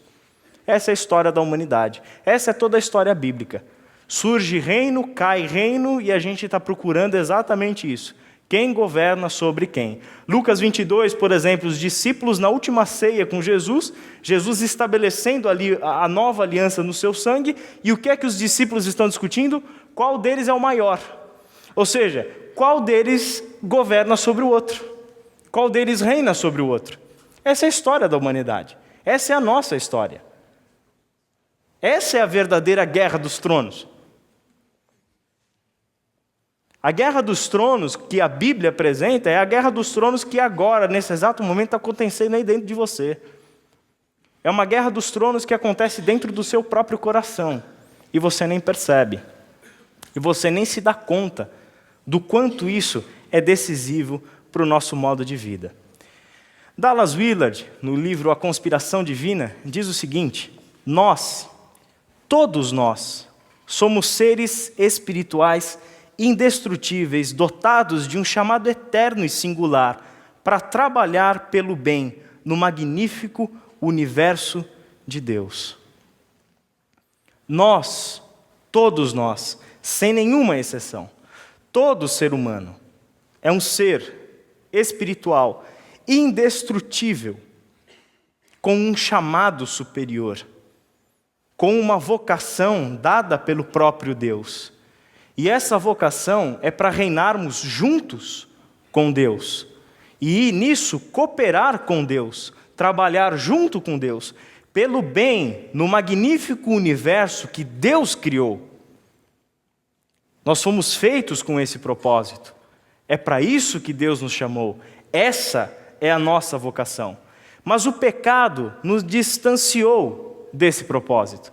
Speaker 1: Essa é a história da humanidade, essa é toda a história bíblica. Surge reino, cai reino, e a gente está procurando exatamente isso. Quem governa sobre quem? Lucas 22, por exemplo, os discípulos na última ceia com Jesus, Jesus estabelecendo ali a nova aliança no seu sangue, e o que é que os discípulos estão discutindo? Qual deles é o maior? Ou seja, qual deles governa sobre o outro? Qual deles reina sobre o outro? Essa é a história da humanidade. Essa é a nossa história. Essa é a verdadeira guerra dos tronos. A guerra dos tronos que a Bíblia apresenta é a guerra dos tronos que agora, nesse exato momento, está acontecendo aí dentro de você. É uma guerra dos tronos que acontece dentro do seu próprio coração. E você nem percebe. E você nem se dá conta do quanto isso é decisivo para o nosso modo de vida. Dallas Willard, no livro A Conspiração Divina, diz o seguinte: nós, todos nós, somos seres espirituais indestrutíveis, dotados de um chamado eterno e singular para trabalhar pelo bem no magnífico universo de Deus. Nós, todos nós, sem nenhuma exceção, todo ser humano é um ser espiritual indestrutível, com um chamado superior, com uma vocação dada pelo próprio Deus. E essa vocação é para reinarmos juntos com Deus. E nisso cooperar com Deus, trabalhar junto com Deus, pelo bem no magnífico universo que Deus criou. Nós fomos feitos com esse propósito. É para isso que Deus nos chamou. Essa é a nossa vocação. Mas o pecado nos distanciou desse propósito.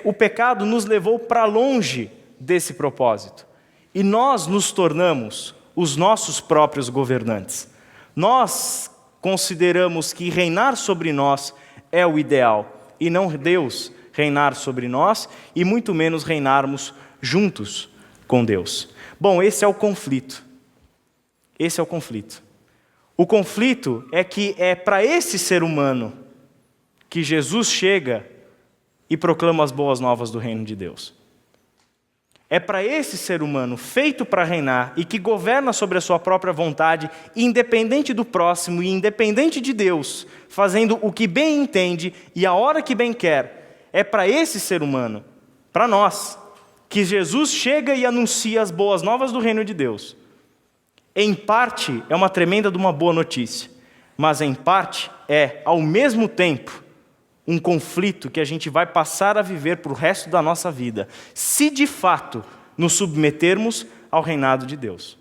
Speaker 1: O pecado nos levou para longe desse propósito. E nós nos tornamos os nossos próprios governantes. Nós consideramos que reinar sobre nós é o ideal, e não Deus reinar sobre nós, e muito menos reinarmos juntos com Deus. Bom, esse é o conflito. Esse é o conflito. O conflito é que é para esse ser humano que Jesus chega e proclama as boas novas do reino de Deus. É para esse ser humano, feito para reinar e que governa sobre a sua própria vontade, independente do próximo e independente de Deus, fazendo o que bem entende e a hora que bem quer. É para esse ser humano, para nós, que Jesus chega e anuncia as boas novas do reino de Deus. Em parte, é uma tremenda de uma boa notícia, mas em parte é, ao mesmo tempo, um conflito que a gente vai passar a viver para o resto da nossa vida, se de fato nos submetermos ao reinado de Deus.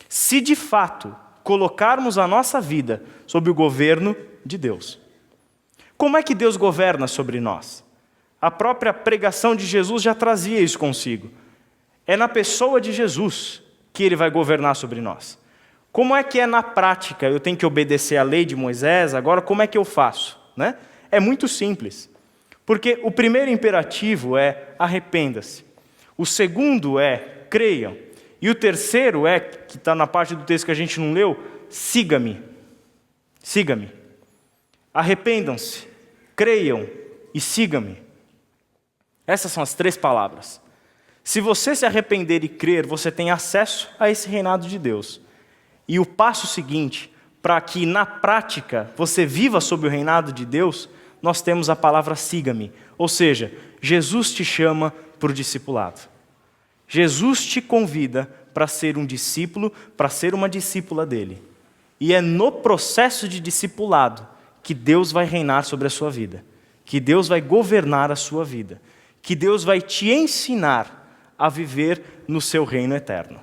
Speaker 1: Se de fato colocarmos a nossa vida sob o governo de Deus. Como é que Deus governa sobre nós? A própria pregação de Jesus já trazia isso consigo. É na pessoa de Jesus que Ele vai governar sobre nós. Como é que é na prática? Eu tenho que obedecer à lei de Moisés, agora como é que eu faço? Né? É muito simples, porque o primeiro imperativo é arrependa-se, o segundo é creiam, e o terceiro é, que está na parte do texto que a gente não leu, siga-me, siga-me. Arrependam-se, creiam e siga-me. Essas são as 3 palavras. Se você se arrepender e crer, você tem acesso a esse reinado de Deus. E o passo seguinte, para que na prática você viva sob o reinado de Deus, nós temos a palavra siga-me. Ou seja, Jesus te chama para o discipulado. Jesus te convida para ser um discípulo, para ser uma discípula dele. E é no processo de discipulado que Deus vai reinar sobre a sua vida, que Deus vai governar a sua vida, que Deus vai te ensinar a viver no seu reino eterno.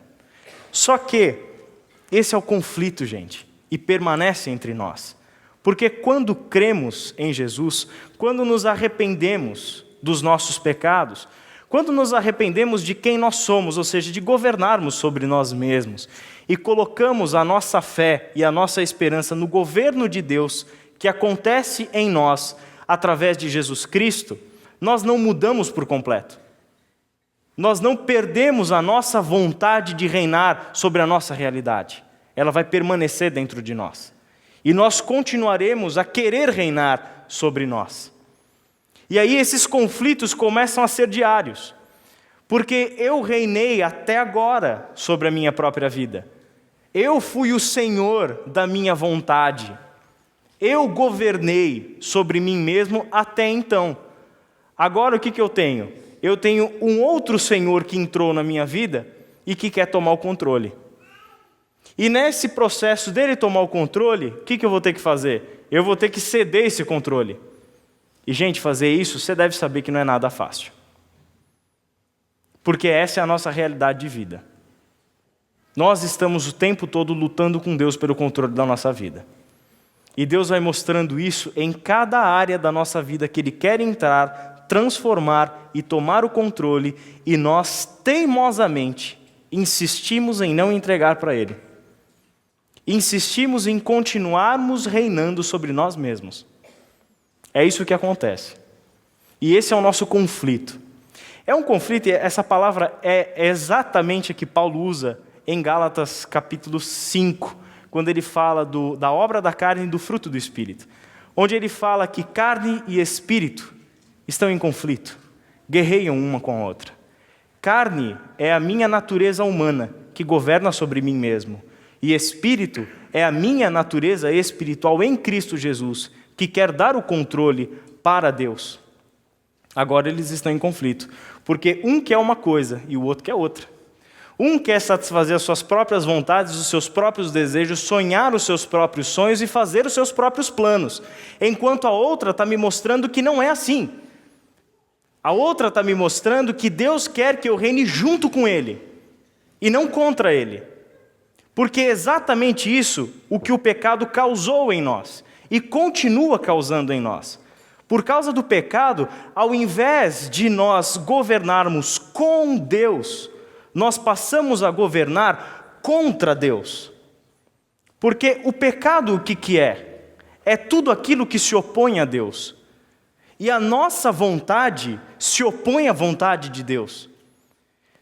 Speaker 1: Só que esse é o conflito, gente, e permanece entre nós. Porque quando cremos em Jesus, quando nos arrependemos dos nossos pecados, quando nos arrependemos de quem nós somos, ou seja, de governarmos sobre nós mesmos, e colocamos a nossa fé e a nossa esperança no governo de Deus, que acontece em nós através de Jesus Cristo, nós não mudamos por completo. Nós não perdemos a nossa vontade de reinar sobre a nossa realidade. Ela vai permanecer dentro de nós. E nós continuaremos a querer reinar sobre nós. E aí esses conflitos começam a ser diários. Porque eu reinei até agora sobre a minha própria vida. Eu fui o Senhor da minha vontade. Eu governei sobre mim mesmo até então. Agora o que eu tenho? Eu tenho um outro Senhor que entrou na minha vida e que quer tomar o controle. E nesse processo dele tomar o controle, o que eu vou ter que fazer? Eu vou ter que ceder esse controle. E, gente, fazer isso, você deve saber que não é nada fácil. Porque essa é a nossa realidade de vida. Nós estamos o tempo todo lutando com Deus pelo controle da nossa vida. E Deus vai mostrando isso em cada área da nossa vida que Ele quer entrar, transformar e tomar o controle, e nós teimosamente insistimos em não entregar para Ele. Insistimos em continuarmos reinando sobre nós mesmos. É isso que acontece. E esse é o nosso conflito. É um conflito, e essa palavra é exatamente a que Paulo usa em Gálatas capítulo 5, quando ele fala da obra da carne e do fruto do Espírito. Onde ele fala que carne e Espírito estão em conflito, guerreiam uma com a outra. Carne é a minha natureza humana, que governa sobre mim mesmo. E Espírito é a minha natureza espiritual em Cristo Jesus, que quer dar o controle para Deus. Agora eles estão em conflito, porque um quer uma coisa e o outro quer outra. Um quer satisfazer as suas próprias vontades, os seus próprios desejos, sonhar os seus próprios sonhos e fazer os seus próprios planos, enquanto a outra está me mostrando que não é assim. A outra está me mostrando que Deus quer que eu reine junto com Ele, e não contra Ele. Porque é exatamente isso o que o pecado causou em nós e continua causando em nós. Por causa do pecado, ao invés de nós governarmos com Deus, nós passamos a governar contra Deus. Porque o pecado o que é? É tudo aquilo que se opõe a Deus. E a nossa vontade se opõe à vontade de Deus.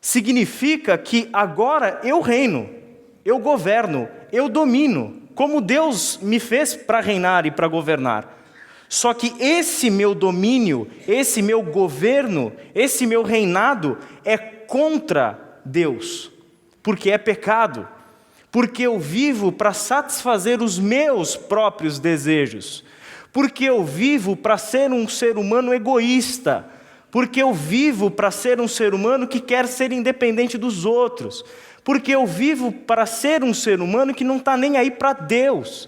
Speaker 1: Significa que agora eu reino. Eu governo, eu domino, como Deus me fez para reinar e para governar. Só que esse meu domínio, esse meu governo, esse meu reinado é contra Deus, porque é pecado, porque eu vivo para satisfazer os meus próprios desejos, porque eu vivo para ser um ser humano egoísta, porque eu vivo para ser um ser humano que quer ser independente dos outros, porque eu vivo para ser um ser humano que não está nem aí para Deus,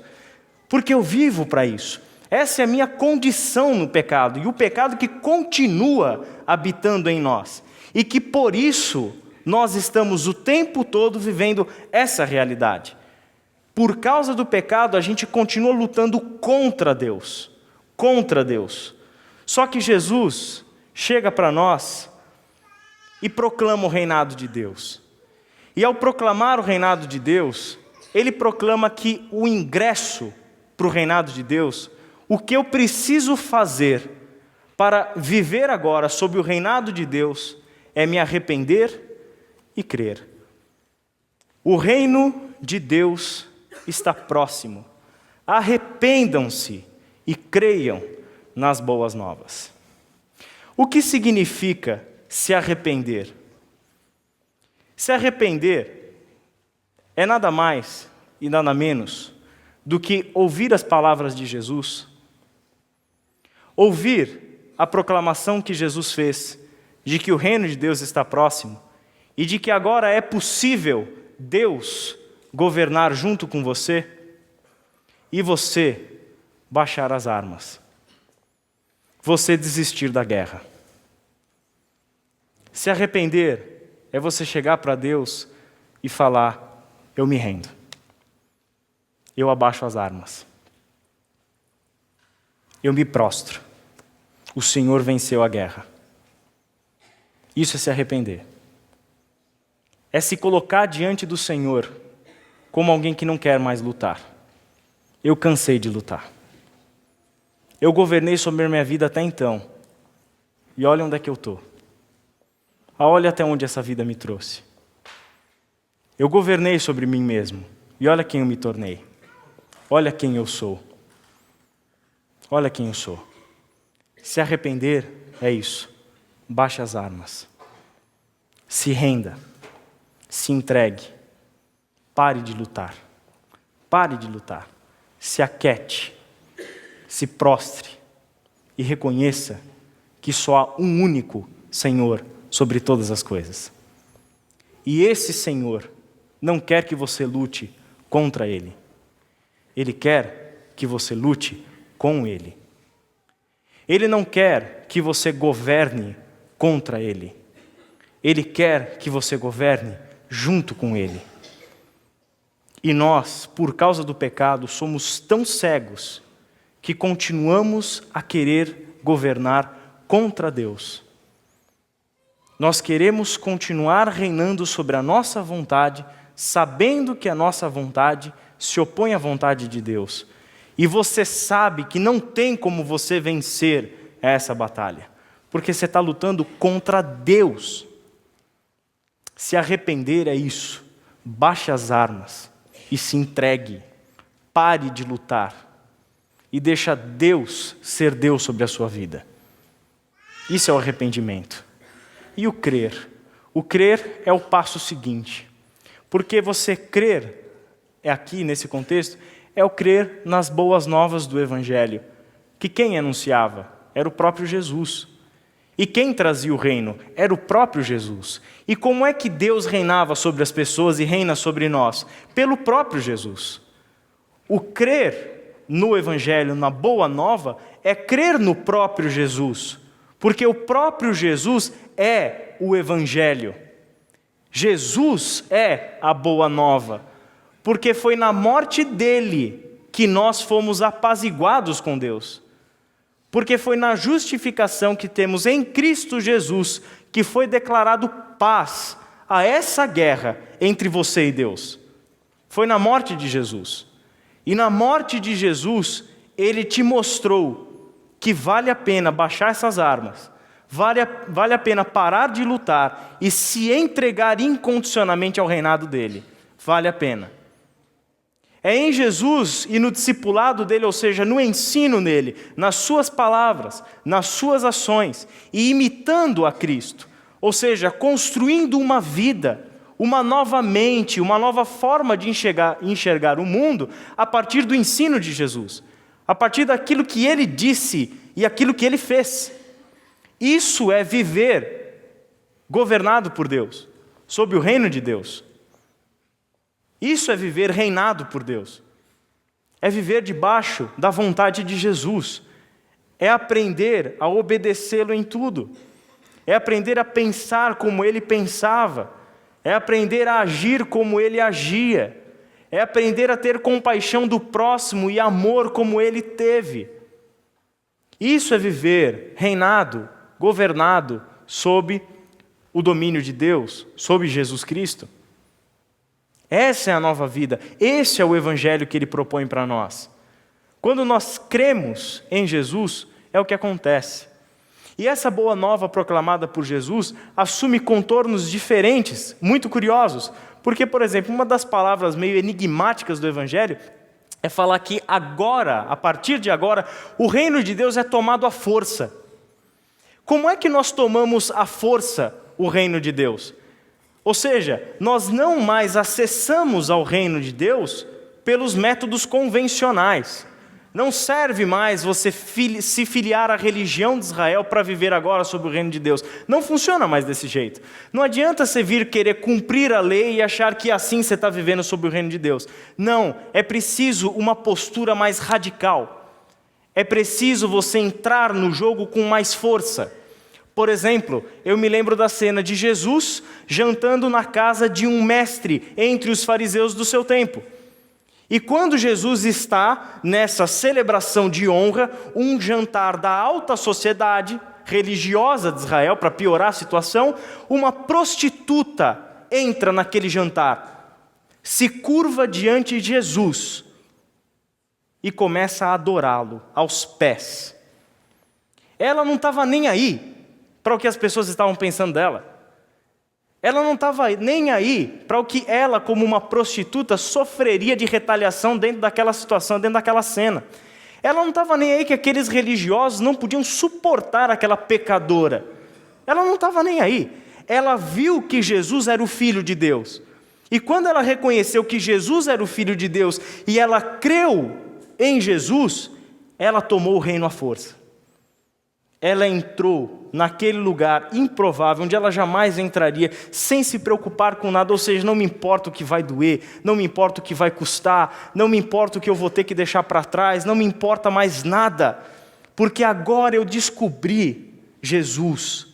Speaker 1: porque eu vivo para isso. Essa é a minha condição no pecado, e o pecado que continua habitando em nós, e que por isso nós estamos o tempo todo vivendo essa realidade. Por causa do pecado, a gente continua lutando contra Deus. Contra Deus. Só que Jesus chega para nós e proclama o reinado de Deus. E ao proclamar o reinado de Deus, ele proclama que o ingresso para o reinado de Deus, o que eu preciso fazer para viver agora sob o reinado de Deus, é me arrepender e crer. O reino de Deus está próximo. Arrependam-se e creiam nas boas novas. O que significa se arrepender? Se arrepender é nada mais e nada menos do que ouvir as palavras de Jesus, ouvir a proclamação que Jesus fez de que o reino de Deus está próximo e de que agora é possível Deus governar junto com você e você baixar as armas, você desistir da guerra. Se arrepender é você chegar para Deus e falar: eu me rendo, eu abaixo as armas, eu me prostro, o Senhor venceu a guerra. Isso é se arrepender. É se colocar diante do Senhor como alguém que não quer mais lutar. Eu cansei de lutar. Eu governei sobre a minha vida até então. E olha onde é que eu estou. Olha até onde essa vida me trouxe. Eu governei sobre mim mesmo. E olha quem eu me tornei. Olha quem eu sou. Olha quem eu sou. Se arrepender é isso. Baixe as armas. Se renda. Se entregue. Pare de lutar. Pare de lutar. Se aquete. Se prostre. E reconheça que só há um único Senhor sobre todas as coisas. E esse Senhor não quer que você lute contra Ele. Ele quer que você lute com Ele. Ele não quer que você governe contra Ele. Ele quer que você governe junto com Ele. E nós, por causa do pecado, somos tão cegos que continuamos a querer governar contra Deus. Nós queremos continuar reinando sobre a nossa vontade, sabendo que a nossa vontade se opõe à vontade de Deus. E você sabe que não tem como você vencer essa batalha, porque você está lutando contra Deus. Se arrepender é isso. Baixe as armas e se entregue. Pare de lutar e deixa Deus ser Deus sobre a sua vida. Isso é o arrependimento. E o crer? O crer é o passo seguinte. Porque você crer, aqui nesse contexto, é o crer nas boas novas do Evangelho, que quem anunciava era o próprio Jesus. E quem trazia o reino era o próprio Jesus. E como é que Deus reinava sobre as pessoas e reina sobre nós? Pelo próprio Jesus. O crer no Evangelho, na boa nova, é crer no próprio Jesus. Porque o próprio Jesus é o Evangelho. Jesus é a boa nova. Porque foi na morte dele que nós fomos apaziguados com Deus. Porque foi na justificação que temos em Cristo Jesus que foi declarado paz a essa guerra entre você e Deus. Foi na morte de Jesus. E na morte de Jesus, ele te mostrou que vale a pena baixar essas armas, vale a pena parar de lutar e se entregar incondicionalmente ao reinado dele. Vale a pena. É em Jesus e no discipulado dele, ou seja, no ensino nele, nas suas palavras, nas suas ações, e imitando a Cristo, Ou seja, construindo uma vida, uma nova mente, uma nova forma de enxergar o mundo a partir do ensino de Jesus, a partir daquilo que ele disse e aquilo que ele fez. Isso é viver governado por Deus, sob o reino de Deus. Isso é viver reinado por Deus. É viver debaixo da vontade de Jesus. É aprender a obedecê-lo em tudo. É aprender a pensar como ele pensava. É aprender a agir como ele agia. É aprender a ter compaixão do próximo e amor como ele teve. Isso é viver reinado, governado sob o domínio de Deus, sob Jesus Cristo. Essa é a nova vida. Esse é o evangelho que ele propõe para nós. Quando nós cremos em Jesus, é o que acontece. E essa boa nova proclamada por Jesus assume contornos diferentes, muito curiosos. Porque, por exemplo, uma das palavras meio enigmáticas do Evangelho é falar que agora, a partir de agora, o reino de Deus é tomado à força. Como é que nós tomamos à força o reino de Deus? Ou seja, nós não mais acessamos ao reino de Deus pelos métodos convencionais. Não serve mais você se filiar à religião de Israel para viver agora sob o reino de Deus. Não funciona mais desse jeito. Não adianta você vir querer cumprir a lei e achar que assim você está vivendo sob o reino de Deus. Não, é preciso uma postura mais radical. É preciso você entrar no jogo com mais força. Por exemplo, eu me lembro da cena de Jesus jantando na casa de um mestre entre os fariseus do seu tempo. E quando Jesus está nessa celebração de honra, um jantar da alta sociedade religiosa de Israel, para piorar a situação, uma prostituta entra naquele jantar, se curva diante de Jesus e começa a adorá-lo aos pés. Ela não estava nem aí para o que as pessoas estavam pensando dela. Ela não estava nem aí para o que ela, como uma prostituta, sofreria de retaliação dentro daquela situação, dentro daquela cena. Ela não estava nem aí que aqueles religiosos não podiam suportar aquela pecadora. Ela não estava nem aí. Ela viu que Jesus era o Filho de Deus. E quando ela reconheceu que Jesus era o Filho de Deus e ela creu em Jesus, ela tomou o reino à força. Ela entrou naquele lugar improvável, onde ela jamais entraria, sem se preocupar com nada, ou seja, não me importa o que vai doer, não me importa o que vai custar, não me importa o que eu vou ter que deixar para trás, não me importa mais nada, porque agora eu descobri Jesus.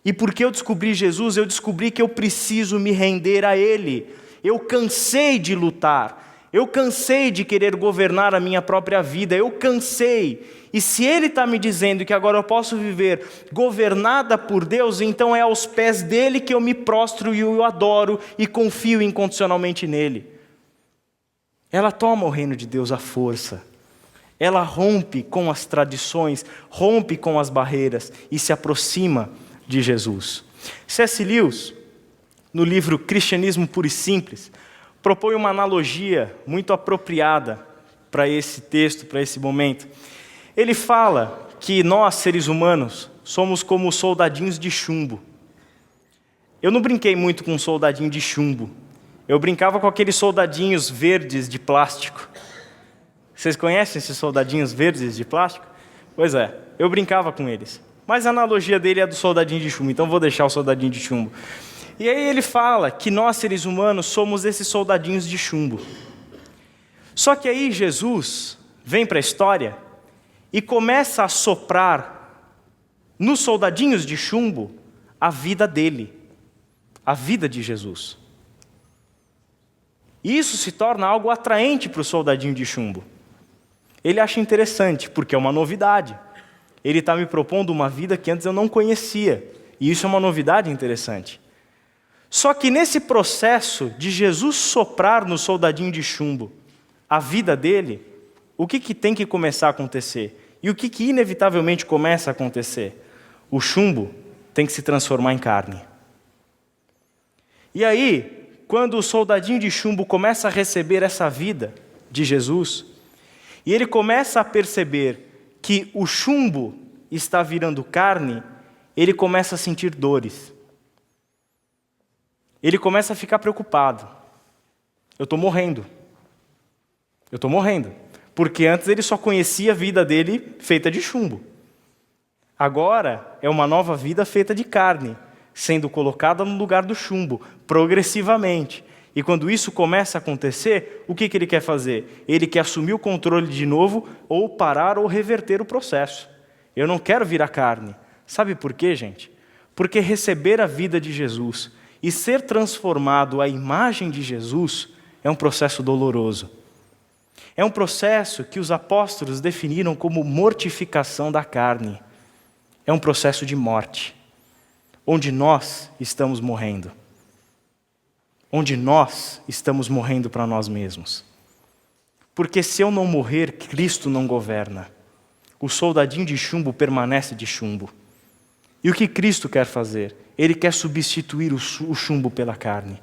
Speaker 1: E porque eu descobri Jesus, eu descobri que eu preciso me render a Ele. Eu cansei de lutar, eu cansei de querer governar a minha própria vida, eu cansei. E se Ele está me dizendo que agora eu posso viver governada por Deus, então é aos pés dEle que eu me prostro e o adoro e confio incondicionalmente nele. Ela toma o reino de Deus à força. Ela rompe com as tradições, rompe com as barreiras e se aproxima de Jesus. C.S. Lewis, no livro Cristianismo Puro e Simples, propõe uma analogia muito apropriada para esse texto, para esse momento. Ele fala que nós, seres humanos, somos como soldadinhos de chumbo. Eu não brinquei muito com um soldadinho de chumbo. Eu brincava com aqueles soldadinhos verdes de plástico. Vocês conhecem esses soldadinhos verdes de plástico? Pois é, eu brincava com eles. Mas a analogia dele é do soldadinho de chumbo, então vou deixar o soldadinho de chumbo. E aí ele fala que nós, seres humanos, somos esses soldadinhos de chumbo. Só que aí Jesus vem para a história e começa a soprar nos soldadinhos de chumbo a vida dele, a vida de Jesus. E isso se torna algo atraente para o soldadinho de chumbo. Ele acha interessante, porque é uma novidade. Ele está me propondo uma vida que antes eu não conhecia, e isso é uma novidade interessante. Só que nesse processo de Jesus soprar no soldadinho de chumbo a vida dele, o que tem que começar a acontecer? E o que inevitavelmente começa a acontecer? O chumbo tem que se transformar em carne. E aí, quando o soldadinho de chumbo começa a receber essa vida de Jesus, e ele começa a perceber que o chumbo está virando carne, ele começa a sentir dores. ele começa a ficar preocupado. Eu estou morrendo. Eu estou morrendo. Porque antes ele só conhecia a vida dele feita de chumbo. Agora é uma nova vida feita de carne, sendo colocada no lugar do chumbo, progressivamente. E quando isso começa a acontecer, o que ele quer fazer? Ele quer assumir o controle de novo, ou parar ou reverter o processo. Eu não quero virar carne. Sabe por quê, gente? Porque receber a vida de Jesus e ser transformado à imagem de Jesus é um processo doloroso. É um processo que os apóstolos definiram como mortificação da carne. É um processo de morte, onde nós estamos morrendo. Onde nós estamos morrendo para nós mesmos. Porque se eu não morrer, Cristo não governa. O soldadinho de chumbo permanece de chumbo. E o que Cristo quer fazer? Ele quer substituir o chumbo pela carne.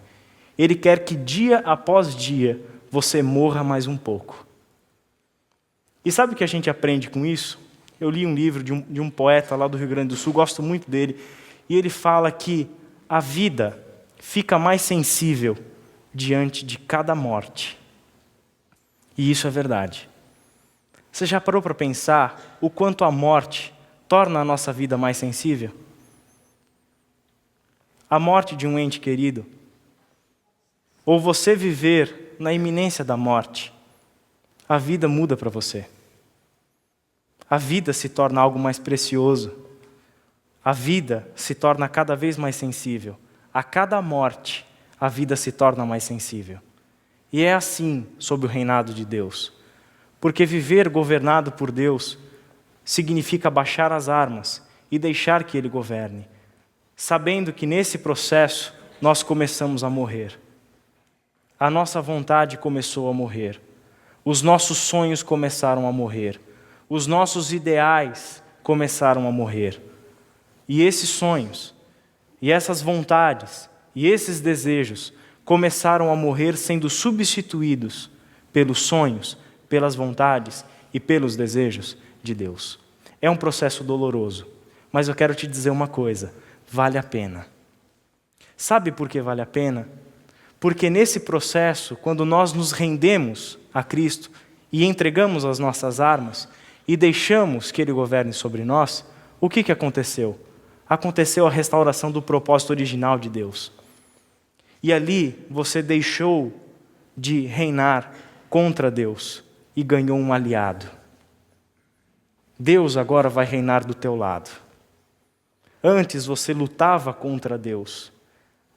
Speaker 1: Ele quer que dia após dia você morra mais um pouco. E sabe o que a gente aprende com isso? Eu li um livro de um poeta lá do Rio Grande do Sul, gosto muito dele, e ele fala que a vida fica mais sensível diante de cada morte. E isso é verdade. Você já parou para pensar o quanto a morte torna a nossa vida mais sensível? A morte de um ente querido, ou você viver na iminência da morte, a vida muda para você. A vida se torna algo mais precioso. A vida se torna cada vez mais sensível. A cada morte, a vida se torna mais sensível. E é assim sob o reinado de Deus. Porque viver governado por Deus significa baixar as armas e deixar que Ele governe, sabendo que nesse processo nós começamos a morrer. A nossa vontade começou a morrer. Os nossos sonhos começaram a morrer. Os nossos ideais começaram a morrer. E esses sonhos, e essas vontades, e esses desejos começaram a morrer sendo substituídos pelos sonhos, pelas vontades e pelos desejos de Deus. É um processo doloroso, mas eu quero te dizer uma coisa, vale a pena. Sabe por que vale a pena? Porque nesse processo, quando nós nos rendemos a Cristo e entregamos as nossas armas e deixamos que Ele governe sobre nós, o que aconteceu? Aconteceu a restauração do propósito original de Deus. E ali você deixou de reinar contra Deus e ganhou um aliado. Deus agora vai reinar do teu lado. Antes você lutava contra Deus.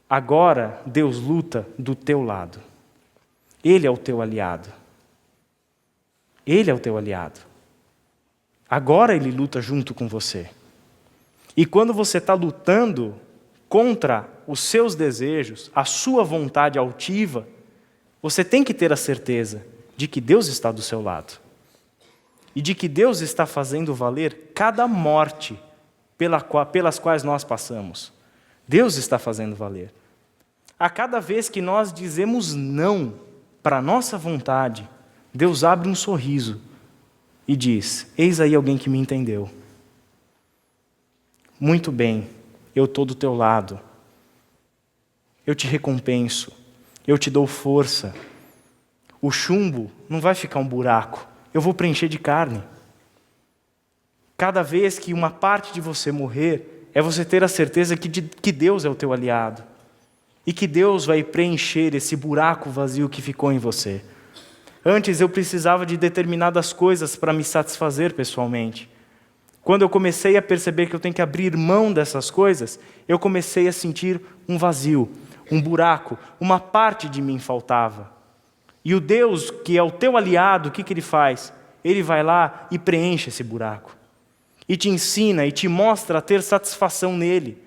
Speaker 1: Agora Deus luta do teu lado. Ele é o teu aliado. Ele é o teu aliado. Agora Ele luta junto com você. E quando você está lutando contra os seus desejos, a sua vontade altiva, você tem que ter a certeza de que Deus está do seu lado. E de que Deus está fazendo valer cada morte pelas quais nós passamos. Deus está fazendo valer. A cada vez que nós dizemos não para a nossa vontade, Deus abre um sorriso e diz: eis aí alguém que me entendeu. Muito bem, eu estou do teu lado. Eu te recompenso. Eu te dou força. O chumbo não vai ficar um buraco. Eu vou preencher de carne. Cada vez que uma parte de você morrer, é você ter a certeza que Deus é o teu aliado. E que Deus vai preencher esse buraco vazio que ficou em você. Antes eu precisava de determinadas coisas para me satisfazer pessoalmente. Quando eu comecei a perceber que eu tenho que abrir mão dessas coisas, eu comecei a sentir um vazio, um buraco, uma parte de mim faltava. E o Deus, que é o teu aliado, o que Ele faz? Ele vai lá e preenche esse buraco. E te ensina e te mostra a ter satisfação nele.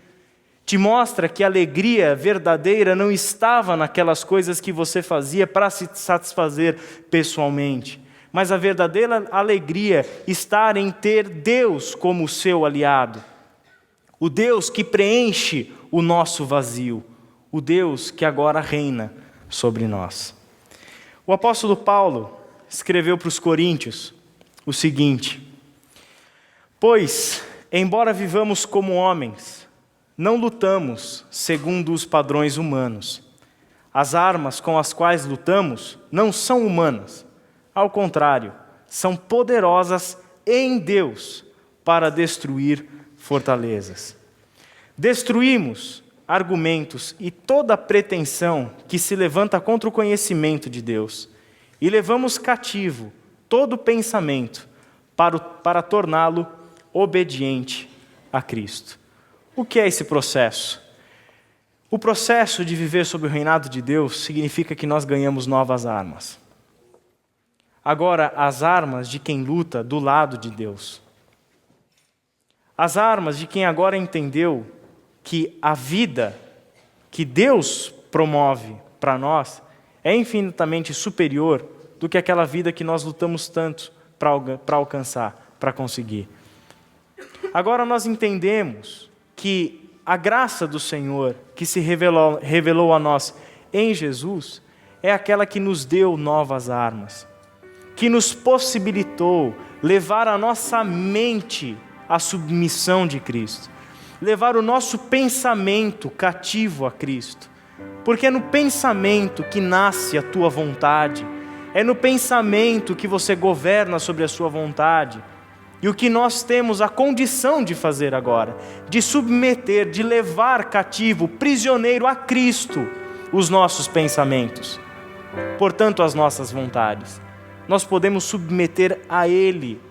Speaker 1: Te mostra que a alegria verdadeira não estava naquelas coisas que você fazia para se satisfazer pessoalmente. Mas a verdadeira alegria está em ter Deus como seu aliado. O Deus que preenche o nosso vazio. O Deus que agora reina sobre nós. O apóstolo Paulo escreveu para os Coríntios o seguinte: pois, embora vivamos como homens, não lutamos segundo os padrões humanos. As armas com as quais lutamos não são humanas. Ao contrário, são poderosas em Deus para destruir fortalezas. Destruímos argumentos e toda pretensão que se levanta contra o conhecimento de Deus e levamos cativo todo pensamento para torná-lo obediente a Cristo. O que é esse processo? O processo de viver sob o reinado de Deus significa que nós ganhamos novas armas. Agora, as armas de quem luta do lado de Deus. As armas de quem agora entendeu que a vida que Deus promove para nós é infinitamente superior do que aquela vida que nós lutamos tanto para alcançar, para conseguir. Agora nós entendemos que a graça do Senhor que se revelou a nós em Jesus é aquela que nos deu novas armas, que nos possibilitou levar a nossa mente à submissão de Cristo, levar o nosso pensamento cativo a Cristo, porque é no pensamento que nasce a tua vontade, é no pensamento que você governa sobre a sua vontade. E o que nós temos a condição de fazer agora, de submeter, de levar cativo, prisioneiro a Cristo, os nossos pensamentos, portanto as nossas vontades. Nós podemos submeter a Ele,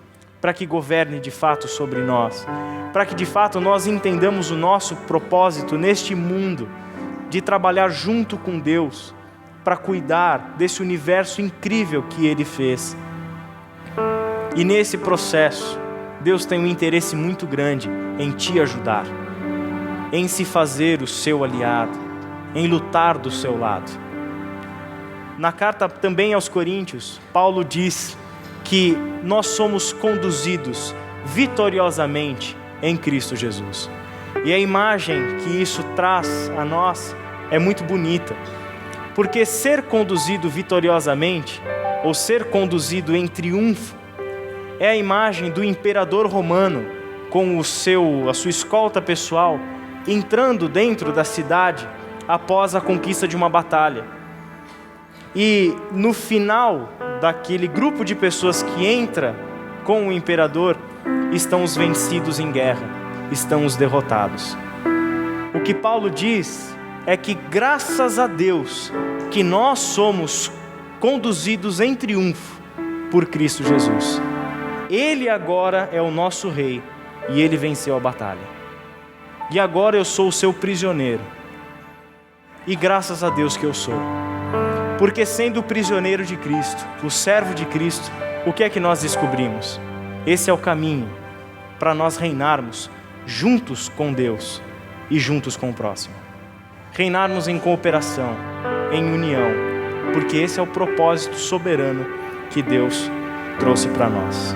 Speaker 1: para que governe de fato sobre nós, para que de fato nós entendamos o nosso propósito neste mundo, de trabalhar junto com Deus, para cuidar desse universo incrível que Ele fez. E nesse processo, Deus tem um interesse muito grande em te ajudar, em se fazer o seu aliado, em lutar do seu lado. Na carta também aos Coríntios, Paulo diz que nós somos conduzidos vitoriosamente em Cristo Jesus. E a imagem que isso traz a nós é muito bonita, porque ser conduzido vitoriosamente, ou ser conduzido em triunfo, é a imagem do imperador romano com a sua escolta pessoal entrando dentro da cidade após a conquista de uma batalha. E no final daquele grupo de pessoas que entra com o imperador, estão os vencidos em guerra, estão os derrotados. O que Paulo diz é que graças a Deus que nós somos conduzidos em triunfo por Cristo Jesus. Ele agora é o nosso rei e ele venceu a batalha. E agora eu sou o seu prisioneiro. E graças a Deus que eu sou. Porque sendo o prisioneiro de Cristo, o servo de Cristo, o que é que nós descobrimos? Esse é o caminho para nós reinarmos juntos com Deus e juntos com o próximo. Reinarmos em cooperação, em união, porque esse é o propósito soberano que Deus trouxe para nós.